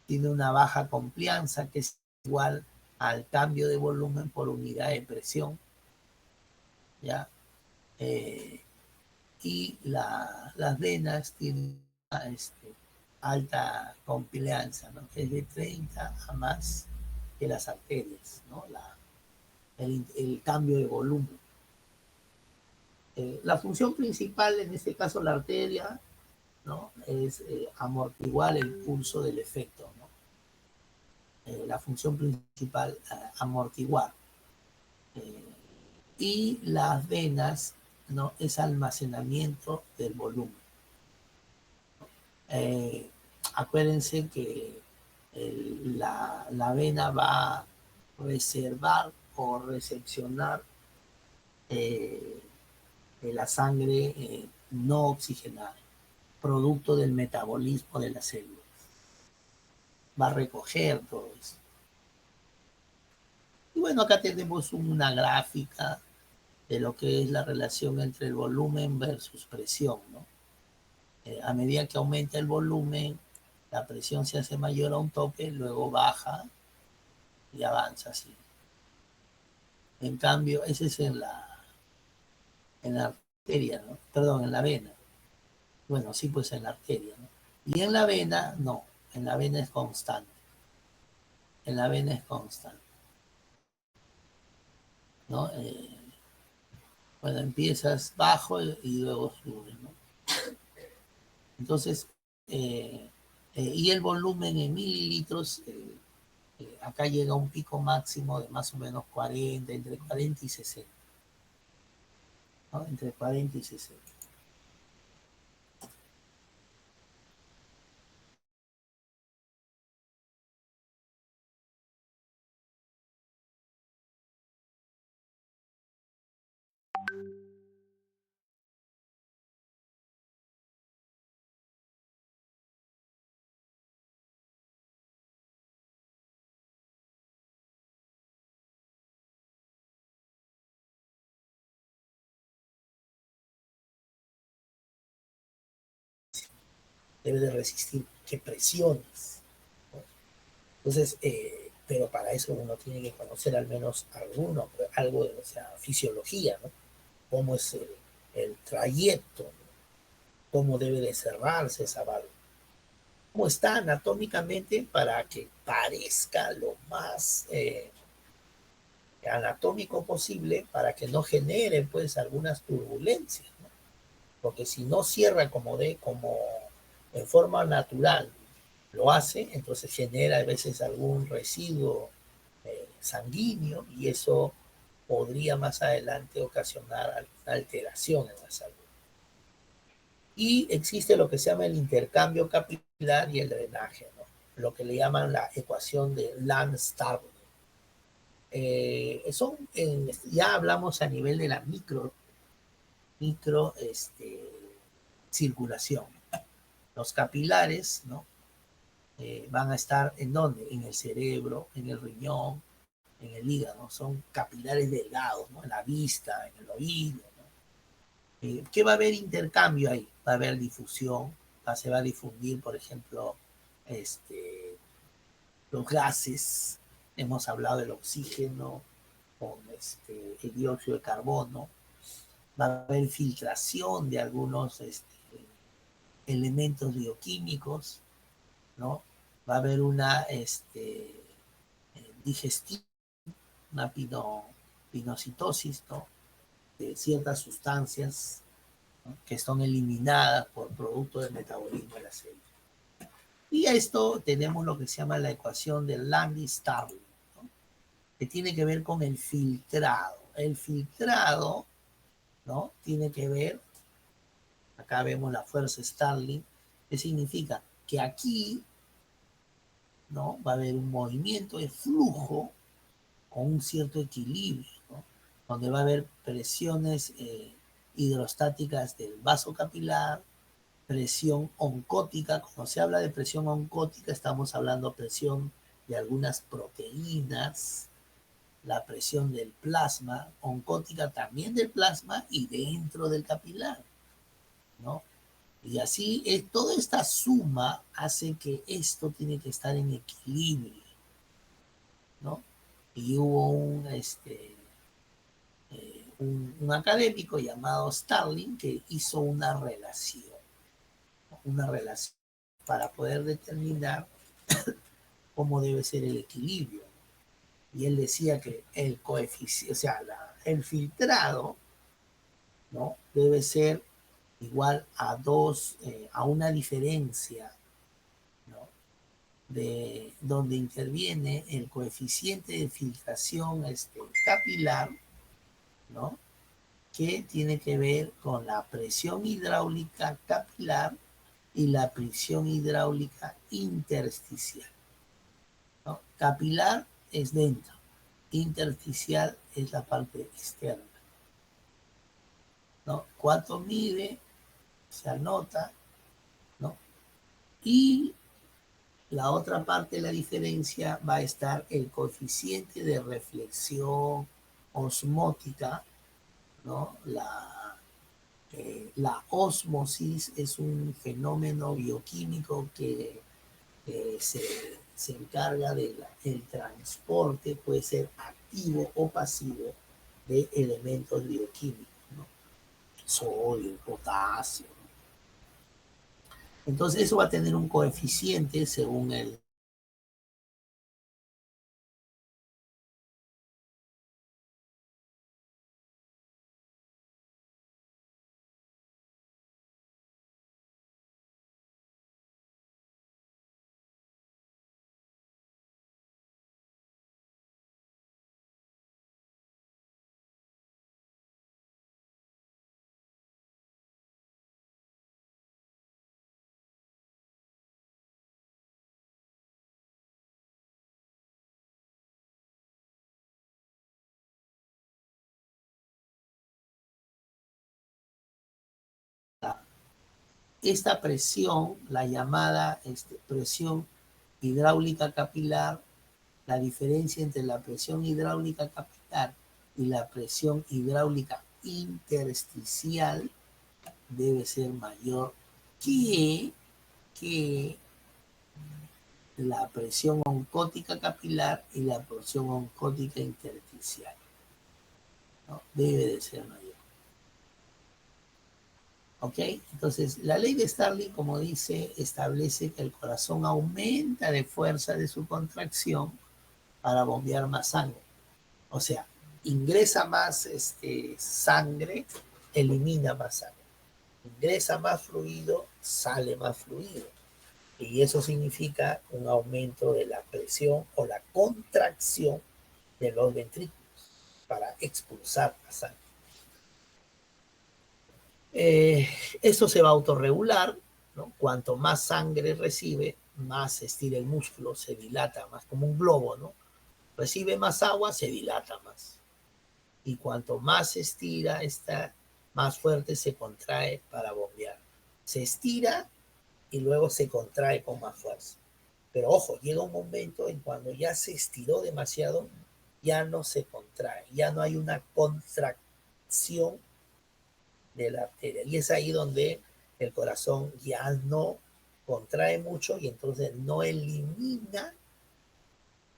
tiene una baja complianza que es igual al cambio de volumen por unidad de presión, ¿ya? Eh, y las venas tienen alta complianza, ¿no? Que es de 30 a más que las arterias, ¿no? El cambio de volumen. La función principal, en este caso la arteria, ¿no? Es amortiguar el pulso del efecto, ¿no? La función principal, amortiguar. Eh, y las venas, ¿no? Es almacenamiento del volumen. Eh, acuérdense que la vena va a reservar o recepcionar eh, de la sangre no oxigenada, producto del metabolismo de las células. Va a recoger todo eso. Y bueno, acá tenemos una gráfica de lo que es la relación entre el volumen versus presión, ¿no? A medida que aumenta el volumen, la presión se hace mayor a un tope, luego baja y avanza así. En cambio, ese es en la arteria, ¿no? Perdón, en la vena. Bueno, sí, pues en la arteria, ¿no? Y en la vena, no. En la vena es constante. En la vena es constante, ¿no? Bueno, empiezas bajo y luego sube, ¿no? Entonces, y el volumen en mililitros, acá llega a un pico máximo de más o menos 40, entre 40 y 60, ¿no? Entre 40 y 60. Debe de resistir qué presiones, ¿no? Entonces, pero para eso uno tiene que conocer al menos algo de fisiología, ¿no? Cómo es el trayecto, ¿no? Cómo debe de cerrarse esa válvula, cómo está anatómicamente para que parezca lo más anatómico posible para que no genere pues algunas turbulencias, ¿no? Porque si no cierra como en forma natural lo hace, entonces genera a veces algún residuo sanguíneo y eso podría más adelante ocasionar alguna alteración en la salud. Y existe lo que se llama el intercambio capilar y el drenaje, ¿no? Lo que le llaman la ecuación de Land-Starling. Ya hablamos a nivel de la micro circulación. Los capilares, ¿no? Van a estar ¿en dónde? En el cerebro, en el riñón, en el hígado. Son capilares delgados, ¿no? En la vista, en el oído, ¿no? ¿Qué va a haber intercambio ahí? Va a haber difusión, se va a difundir, por ejemplo, los gases. Hemos hablado del oxígeno, con el dióxido de carbono, va a haber filtración de algunos elementos bioquímicos, ¿no? Va a haber una digestión, una pinocitosis, ¿no? De ciertas sustancias, ¿no? Que son eliminadas por producto del metabolismo de la célula. Y a esto tenemos lo que se llama la ecuación de Landis-Starling, ¿no? Que tiene que ver con el filtrado. El filtrado, ¿no? Tiene que ver, acá vemos la fuerza Starling, que significa que aquí, ¿no? Va a haber un movimiento de flujo con un cierto equilibrio, ¿no? Donde va a haber presiones hidrostáticas del vaso capilar, presión oncótica. Cuando se habla de presión oncótica, estamos hablando de presión de algunas proteínas, la presión del plasma, oncótica también del plasma y dentro del capilar, ¿no? Y así toda esta suma hace que esto tiene que estar en equilibrio, ¿no? Y hubo un académico llamado Starling que hizo una relación para poder determinar cómo debe ser el equilibrio. Y él decía que el coeficiente, o sea, el filtrado, ¿no? Debe ser igual a a una diferencia, ¿no? De donde interviene el coeficiente de filtración capilar, ¿no? Que tiene que ver con la presión hidráulica capilar y la presión hidráulica intersticial, ¿no? Capilar es dentro, intersticial es la parte externa, ¿no? ¿Cuánto mide? Se anota, ¿no? Y la otra parte de la diferencia va a estar el coeficiente de reflexión osmótica, ¿no? La ósmosis es un fenómeno bioquímico que se encarga del transporte, puede ser activo o pasivo, de elementos bioquímicos, ¿no? Sodio, potasio. Entonces eso va a tener un coeficiente según el... Esta presión, la llamada presión hidráulica capilar, la diferencia entre la presión hidráulica capilar y la presión hidráulica intersticial debe ser mayor que, que la presión oncótica capilar y la presión oncótica intersticial, ¿no? Debe de ser mayor. ¿Ok? Entonces, la ley de Starling, como dice, establece que el corazón aumenta de fuerza de su contracción para bombear más sangre. O sea, ingresa más sangre, elimina más sangre. Ingresa más fluido, sale más fluido. Y eso significa un aumento de la presión o la contracción de los ventrículos para expulsar la sangre. Eh, Esto se va a autorregular, ¿no? Cuanto más sangre recibe, más se estira el músculo, se dilata más, como un globo, ¿no? Recibe más agua, se dilata más. Y cuanto más se estira, más fuerte se contrae para bombear. Se estira y luego se contrae con más fuerza. Pero ojo, llega un momento en cuando ya se estiró demasiado, ya no se contrae, ya no hay una contracción de la arteria. Y es ahí donde el corazón ya no contrae mucho y entonces no elimina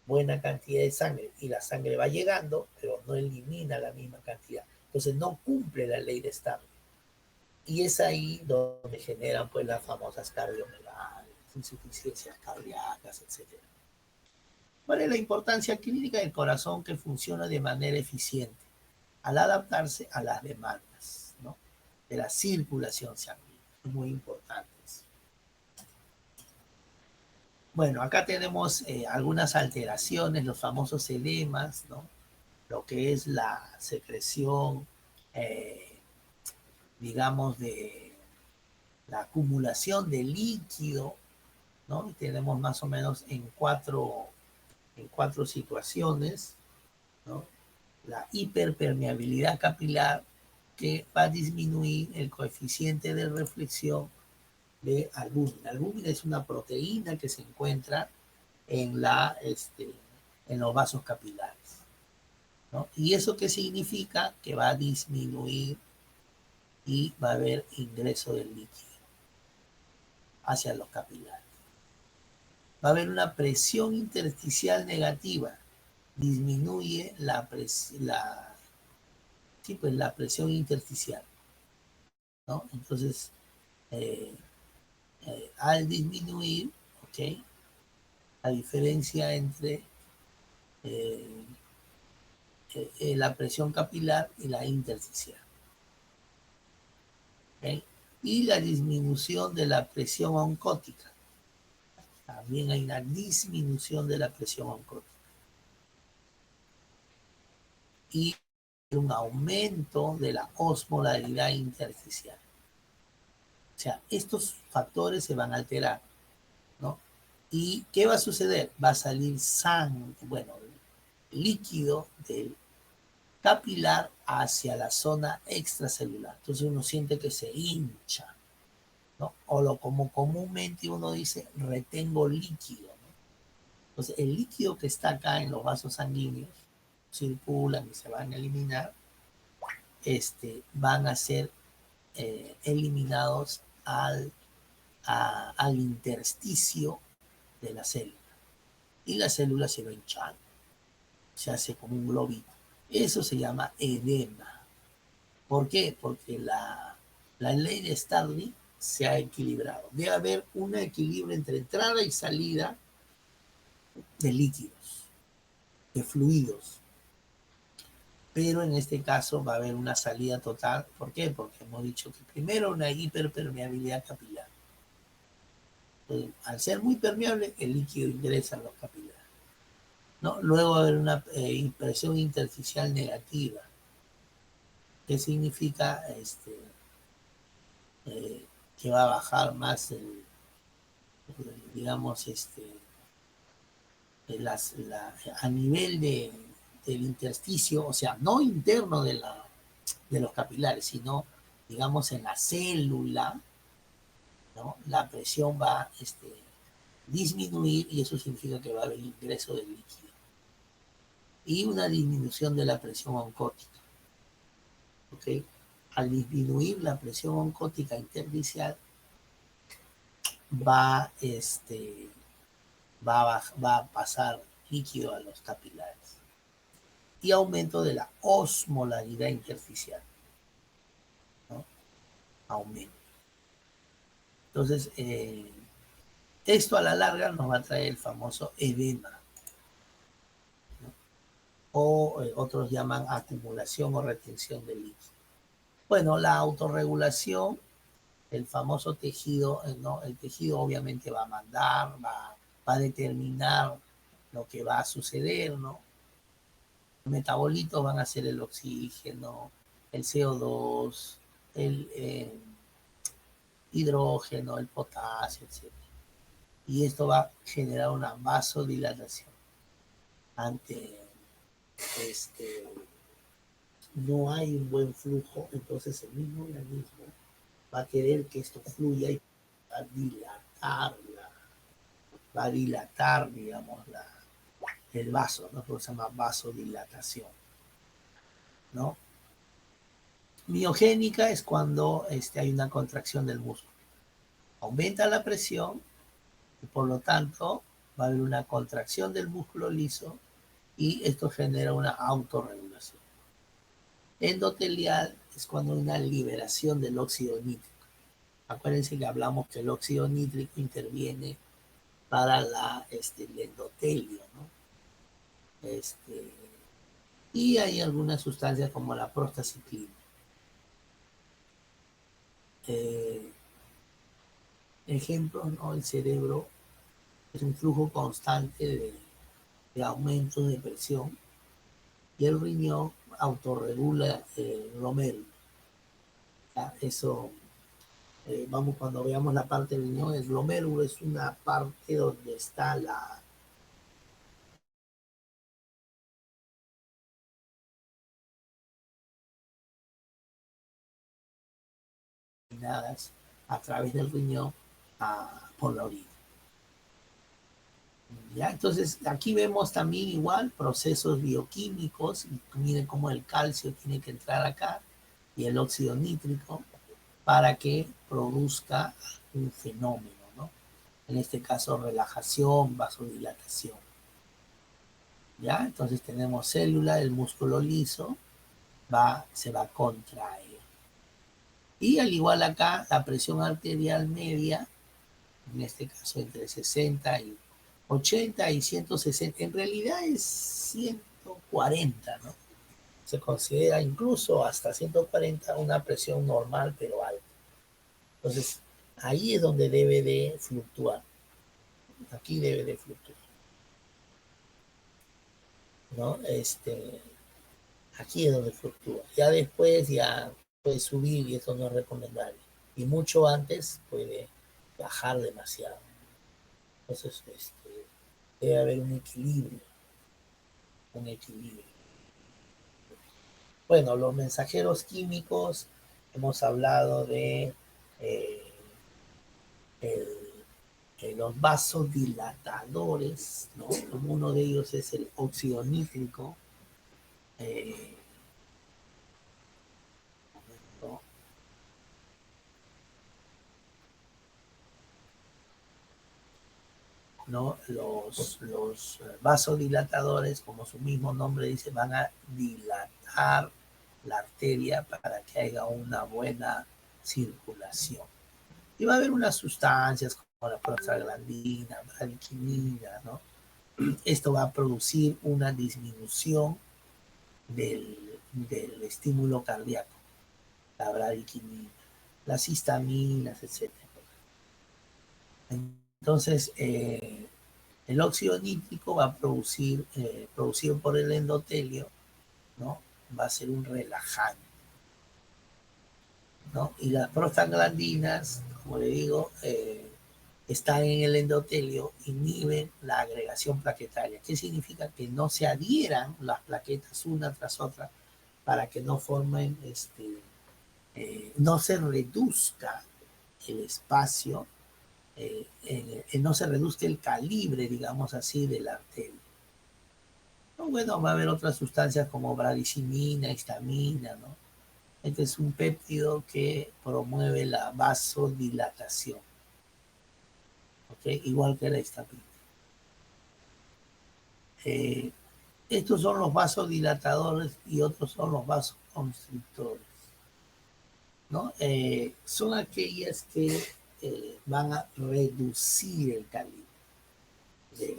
buena cantidad de sangre y la sangre va llegando, pero no elimina la misma cantidad. Entonces no cumple la ley de Starling. Y es ahí donde generan pues las famosas cardiomegalias, insuficiencias cardíacas, etc. ¿Cuál es la importancia clínica del corazón que funciona de manera eficiente al adaptarse a las demandas, ¿no?, de la circulación sanguínea? Es muy importante eso. Bueno, acá tenemos algunas alteraciones, los famosos edemas, ¿no?, lo que es la secreción, eh, digamos, de la acumulación de líquido, ¿no? Y tenemos más o menos en cuatro situaciones, ¿no? La hiperpermeabilidad capilar, que va a disminuir el coeficiente de reflexión de albúmina. Albúmina es una proteína que se encuentra en, en los vasos capilares, ¿no? ¿Y eso qué significa? Que va a disminuir y va a haber ingreso del líquido hacia los capilares. Va a haber una presión intersticial negativa, disminuye sí, pues, la presión intersticial, ¿no? Entonces, eh, al disminuir, ¿ok?, la diferencia entre eh, la presión capilar y la intersticial, ¿ok? Y la disminución de la presión oncótica. También hay una disminución de la presión oncótica. Y un aumento de la osmolaridad intersticial. O sea, estos factores se van a alterar, ¿no? ¿Y qué va a suceder? Va a salir sangre, bueno, líquido del capilar hacia la zona extracelular. Entonces uno siente que se hincha, ¿no? O como comúnmente uno dice, retengo líquido, ¿no? Entonces el líquido que está acá en los vasos sanguíneos circulan y se van a eliminar, van a ser eliminados al intersticio de la célula. Y la célula se va hinchando, se hace como un globito. Eso se llama edema. ¿Por qué? Porque la ley de Starling se ha equilibrado. Debe haber un equilibrio entre entrada y salida de líquidos, de fluidos. Pero en este caso va a haber una salida total. ¿Por qué? Porque hemos dicho que primero una hiperpermeabilidad capilar. Entonces, al ser muy permeable, el líquido ingresa a los capilares, ¿no? Luego va a haber una presión intersticial negativa. ¿Qué significa? Que va a bajar más digamos, a nivel del intersticio, o sea, no interno de los capilares, sino, digamos, en la célula, ¿no? La presión va a disminuir y eso significa que va a haber ingreso de líquido. Y una disminución de la presión oncótica, ¿ok? Al disminuir la presión oncótica intersticial, va, va a pasar líquido a los capilares. Y aumento de la osmolaridad intersticial, ¿no? Aumento. Entonces, esto a la larga nos va a traer el famoso edema, ¿no? O otros llaman acumulación o retención de líquido. Bueno, la autorregulación, el famoso tejido, ¿no? El tejido obviamente va a mandar, va a determinar lo que va a suceder, ¿no? Los metabolitos van a ser el oxígeno, el CO2, el hidrógeno, el potasio, etc. Y esto va a generar una vasodilatación. Ante no hay un buen flujo, entonces el mismo organismo va a querer que esto fluya y va a dilatar, digamos, el vaso, ¿no? Por eso se llama vasodilatación, ¿no? Miogénica es cuando hay una contracción del músculo. Aumenta la presión y por lo tanto va a haber una contracción del músculo liso y esto genera una autorregulación. Endotelial es cuando hay una liberación del óxido nítrico. Acuérdense que hablamos que el óxido nítrico interviene para el endotelio, ¿no? Y hay algunas sustancias como la prostaciclina. Eh, Ejemplos, ¿no? El cerebro es un flujo constante de aumento de presión y el riñón autorregula el glomérulo. Eso, vamos, cuando veamos la parte del riñón, el glomérulo es una parte donde está a través del riñón por la orina. ¿Ya? Entonces, aquí vemos también igual procesos bioquímicos, y miren cómo el calcio tiene que entrar acá y el óxido nítrico para que produzca un fenómeno, ¿no? En este caso, relajación, vasodilatación. ¿Ya? Entonces tenemos célula, el músculo liso se va a contraer. Y al igual acá, la presión arterial media, en este caso entre 60 y 80 y 160, en realidad es 140, ¿no? Se considera incluso hasta 140 una presión normal, pero alta. Entonces, ahí es donde debe de fluctuar. Aquí debe de fluctuar, ¿no? Aquí es donde fluctúa. Ya después ya puede subir y eso no es recomendable. Y mucho antes puede bajar demasiado. Entonces, debe haber un equilibrio, un equilibrio. Bueno, los mensajeros químicos, hemos hablado de eh, el- los vasodilatadores, ¿no? Uno de ellos es el óxido nítrico, eh, ¿no? ¿No? Los vasodilatadores, como su mismo nombre dice, van a dilatar la arteria para que haya una buena circulación. Y va a haber unas sustancias como la prostaglandina, bradiquinina, ¿no? Esto va a producir una disminución del estímulo cardíaco, la bradiquinina, las histaminas, etcétera. Entonces, el óxido nítrico va a producido por el endotelio, ¿no? Va a ser un relajante, ¿no? Y las prostaglandinas, como le digo, están en el endotelio, inhiben la agregación plaquetaria. ¿Qué significa? Que no se adhieran las plaquetas una tras otra para que no formen, no se reduzca el espacio, no se reduzca el calibre, digamos así, de la arteria. Bueno, va a haber otras sustancias como bradicimina, histamina, ¿no? Este es un péptido que promueve la vasodilatación, ¿ok? Igual que la histamina. Eh, Estos son los vasodilatadores y otros son los vasoconstrictores, ¿no? Son aquellas que van a reducir el calibre de,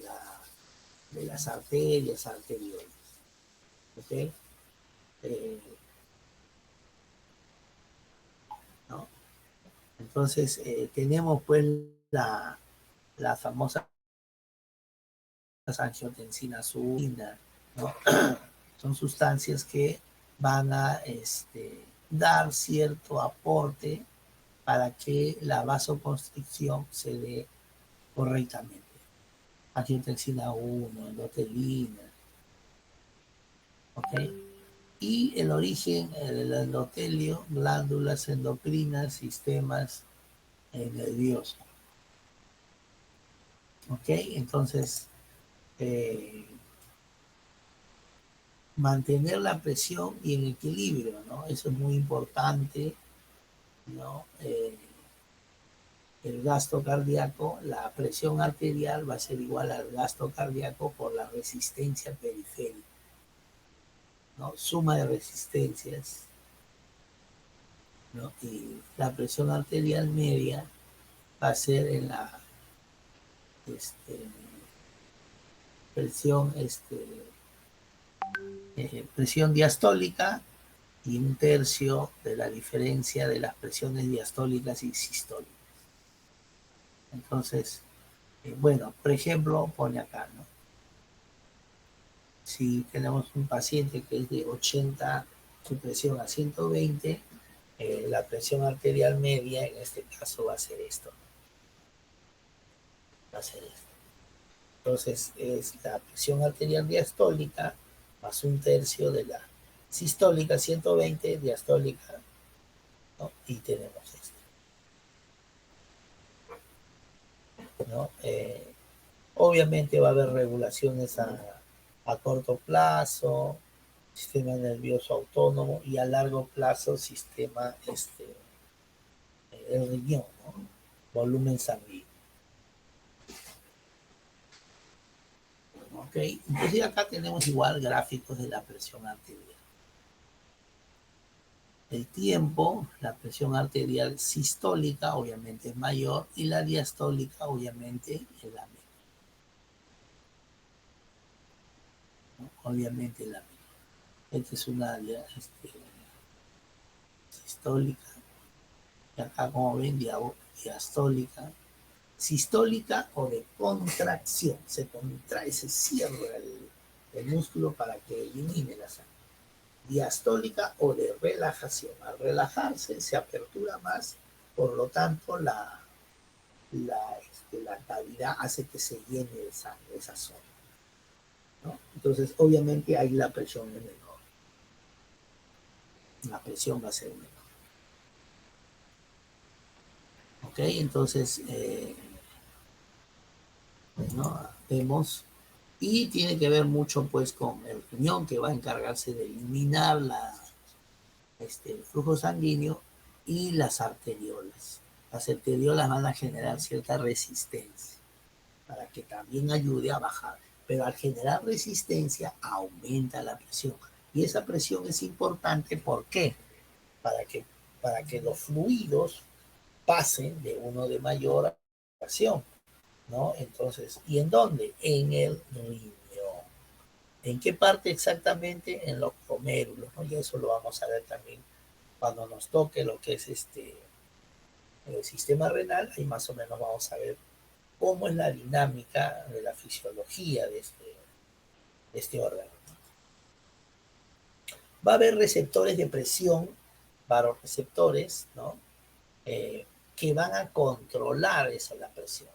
de las arterias arterioles, ¿ok? Eh, ¿No? Entonces, tenemos pues la famosa angiotensina subina, ¿no? Son sustancias que van a dar cierto aporte para que la vasoconstricción se dé correctamente. Angiotensina 1, endotelina, ¿ok? Y el origen del endotelio, glándulas endocrinas, sistemas nerviosos, ¿ok? Entonces, eh, mantener la presión y en equilibrio, ¿no? Eso es muy importante, ¿no? el gasto cardíaco, la presión arterial va a ser igual al gasto cardíaco por la resistencia periférica, ¿no? Suma de resistencias, ¿no? Y la presión arterial media va a ser en la este, presión, presión diastólica y un tercio de la diferencia de las presiones diastólicas y sistólicas. Entonces, bueno, por ejemplo, pone acá, ¿no? Si tenemos un paciente que es de 80, su presión a 120, la presión arterial media en este caso va a ser esto. Va a ser esto. Entonces es la presión arterial diastólica más un tercio de la sistólica, 120, diastólica, ¿no? Y tenemos esto, ¿no? Obviamente va a haber regulaciones a corto plazo, sistema nervioso autónomo y a largo plazo sistema el riñón, ¿no? Volumen sanguíneo. ¿Ok? Entonces acá tenemos igual gráficos de la presión arterial. El tiempo, la presión arterial sistólica obviamente es mayor y la diastólica obviamente es la menor. ¿No? Obviamente es la menor. Esta es una sistólica y acá como ven diastólica, sistólica o de contracción, se contrae, se cierra el músculo para que elimine la sangre. Diastólica o de relajación, al relajarse se apertura más, por lo tanto la cavidad hace que se llene de sangre esa zona, ¿no? Entonces obviamente ahí la presión es menor, la presión va a ser menor. ¿Ok? Entonces, ¿no? Vemos, y tiene que ver mucho pues con el riñón que va a encargarse de eliminar el flujo sanguíneo y las arteriolas. Las arteriolas van a generar cierta resistencia para que también ayude a bajar, pero al generar resistencia aumenta la presión. Y esa presión es importante, ¿por qué? Para que, para que los fluidos pasen de uno de mayor presión, ¿no? Entonces, ¿y en dónde? En el riñón. ¿En qué parte exactamente? En los glomérulos, ¿no? Y eso lo vamos a ver también cuando nos toque lo que es el sistema renal. Ahí más o menos vamos a ver cómo es la dinámica de la fisiología de este órgano. Va a haber receptores de presión, varoreceptores, ¿no? Que van a controlar esa la presión.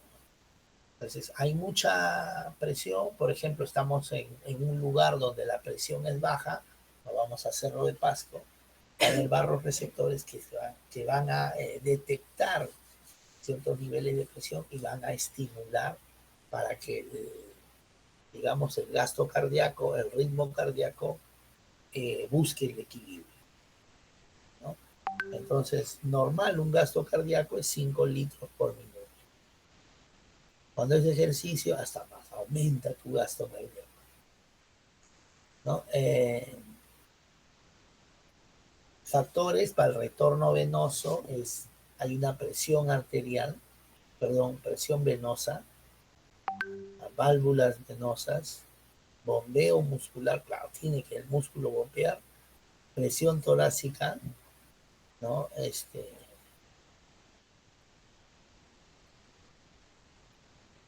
Entonces, hay mucha presión, por ejemplo, estamos en un lugar donde la presión es baja, nos vamos a Cerro de Pasco, va a haber barroreceptores que van a detectar ciertos niveles de presión y van a estimular para que, digamos, el gasto cardíaco, el ritmo cardíaco, busque el equilibrio, ¿no? Entonces, normal, un gasto cardíaco es 5 litros por minuto. Cuando es ejercicio, hasta más, aumenta tu gasto cardíaco, ¿no? Factores para el retorno venoso hay una presión arterial, perdón, presión venosa, válvulas venosas, bombeo muscular, claro, tiene que el músculo bombear, presión torácica, ¿no?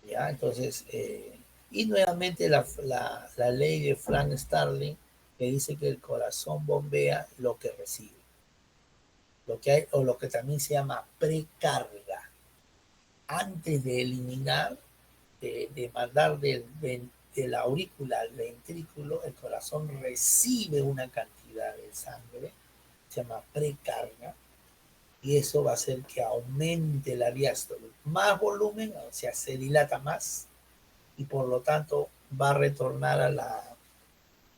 Ya, entonces, y nuevamente la ley de Frank Starling que dice que el corazón bombea lo que recibe, lo que hay, o lo que también se llama precarga. Antes de eliminar, de mandar de la aurícula al ventrículo, el corazón recibe una cantidad de sangre, se llama precarga, y eso va a hacer que aumente la diástole. Más volumen, o sea, se dilata más, y por lo tanto va a retornar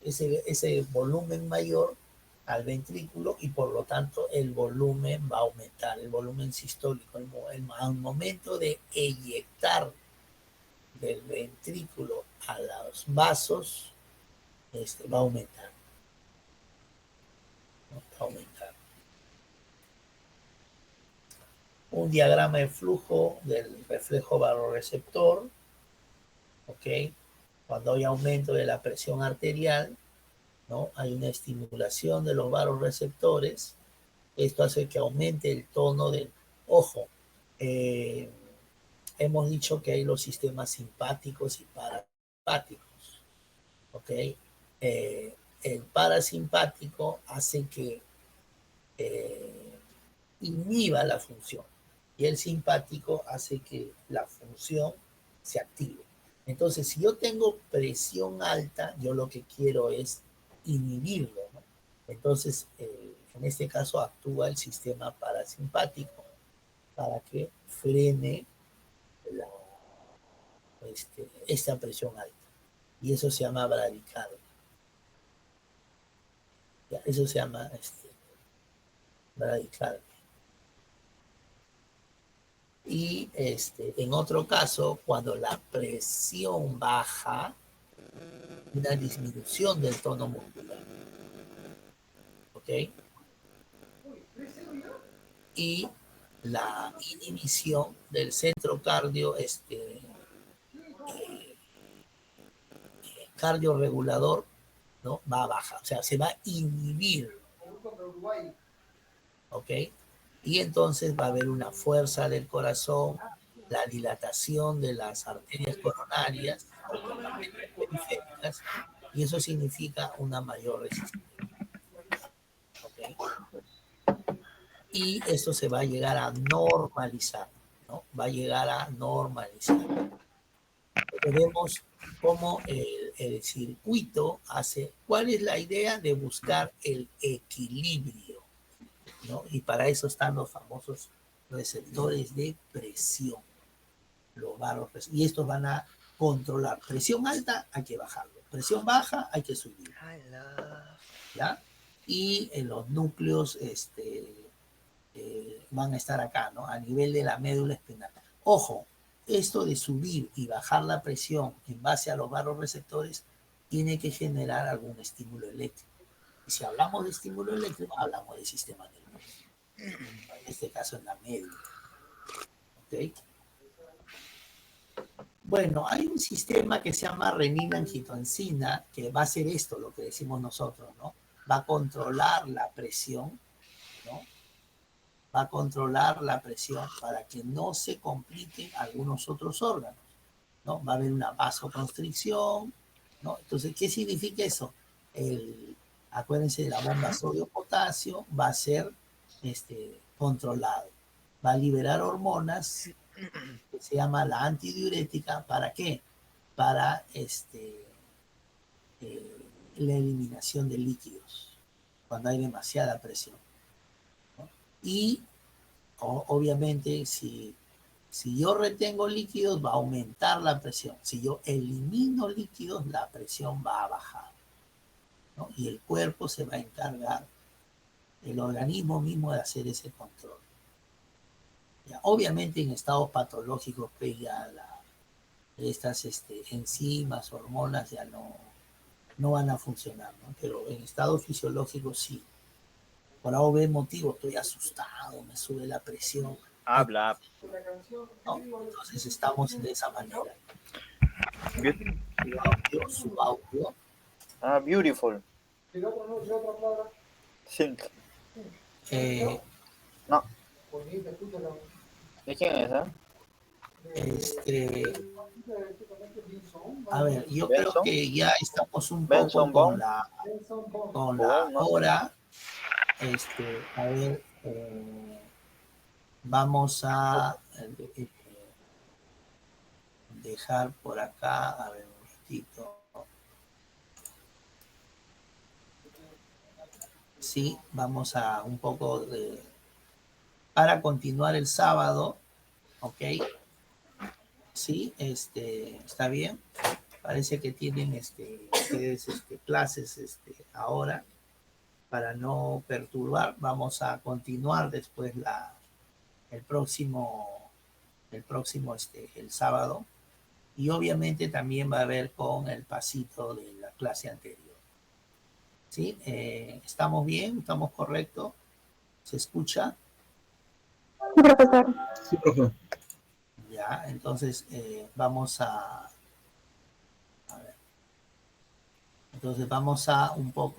ese volumen mayor al ventrículo y por lo tanto el volumen va a aumentar, el volumen sistólico. Al momento de eyectar del ventrículo a los vasos, va a aumentar, ¿no? Va a aumentar. Un diagrama de flujo del reflejo barorreceptor, ¿ok? Cuando hay aumento de la presión arterial, ¿no? Hay una estimulación de los barorreceptores. Esto hace que aumente el tono del ojo. Eh, Hemos dicho que hay los sistemas simpáticos y parasimpáticos, ¿ok? El parasimpático hace que eh, inhiba la función y el simpático hace que la función se active. Entonces, si yo tengo presión alta, yo lo que quiero es inhibirlo, ¿no? Entonces, en este caso actúa el sistema parasimpático para que frene la, esta presión alta. Y eso se llama bradicardia. ¿Ya? Eso se llama bradicardia. Y en otro caso, cuando la presión baja, una disminución del tono muscular. ¿Ok? Y la inhibición del centro cardiorregulador, ¿no? Va a bajar, o sea, se va a inhibir. ¿Ok? Y entonces va a haber una fuerza del corazón, la dilatación de las arterias coronarias, periféricas, y eso significa una mayor resistencia. ¿Okay? Y esto se va a llegar a normalizar, ¿no? Va a llegar a normalizar. Veremos cómo el circuito hace, cuál es la idea de buscar el equilibrio, ¿no? Y para eso están los famosos receptores de presión, los varos, y estos van a controlar. Presión alta hay que bajarlo, presión baja hay que subir, ¿ya? Y en los núcleos van a estar acá, ¿no? A nivel de la médula espinal. Ojo, esto de subir y bajar la presión en base a los barroreceptores tiene que generar algún estímulo eléctrico. Y si hablamos de estímulo eléctrico, hablamos del sistema nervioso. En este caso en la médula. ¿Ok? Bueno, hay un sistema que se llama renina-angiotensina que va a hacer esto, lo que decimos nosotros, ¿no? Va a controlar la presión, ¿no? Va a controlar la presión para que no se compliquen algunos otros órganos, ¿no? Va a haber una vasoconstricción, ¿no? Entonces, ¿qué significa eso? Acuérdense de la bomba sodio-potasio, va a ser controlado, va a liberar hormonas que se llama la antidiurética, ¿para qué? Para la eliminación de líquidos, cuando hay demasiada presión, ¿no? Y obviamente si yo retengo líquidos va a aumentar la presión, si yo elimino líquidos la presión va a bajar, ¿no? Y el cuerpo se va a encargar, el organismo mismo de hacer ese control. Ya, obviamente en estados patológicos pues ya estas enzimas, hormonas ya no van a funcionar, ¿no? Pero en estado fisiológico sí. Por algún motivo estoy asustado, me sube la presión. Habla. ¿No? Entonces estamos de esa manera. Su audio. Ah, beautiful. Silk. No. ¿De quién es, A ver, yo creo Benson. que ya estamos un poco Benson Bond. con la No sé. hora. A ver, vamos a dejar por acá, a ver un ratito. Sí, vamos a un poco para continuar el sábado, ¿ok? Sí, está bien. Parece que tienen ustedes clases ahora. para no perturbar, vamos a continuar después el próximo, el sábado. Y obviamente también va a haber con el pasito de la clase anterior. ¿Sí? ¿Estamos bien? ¿Estamos correctos? ¿Se escucha? Sí, profesor. Sí, profe. Ya, entonces vamos a ver. Entonces vamos a un poco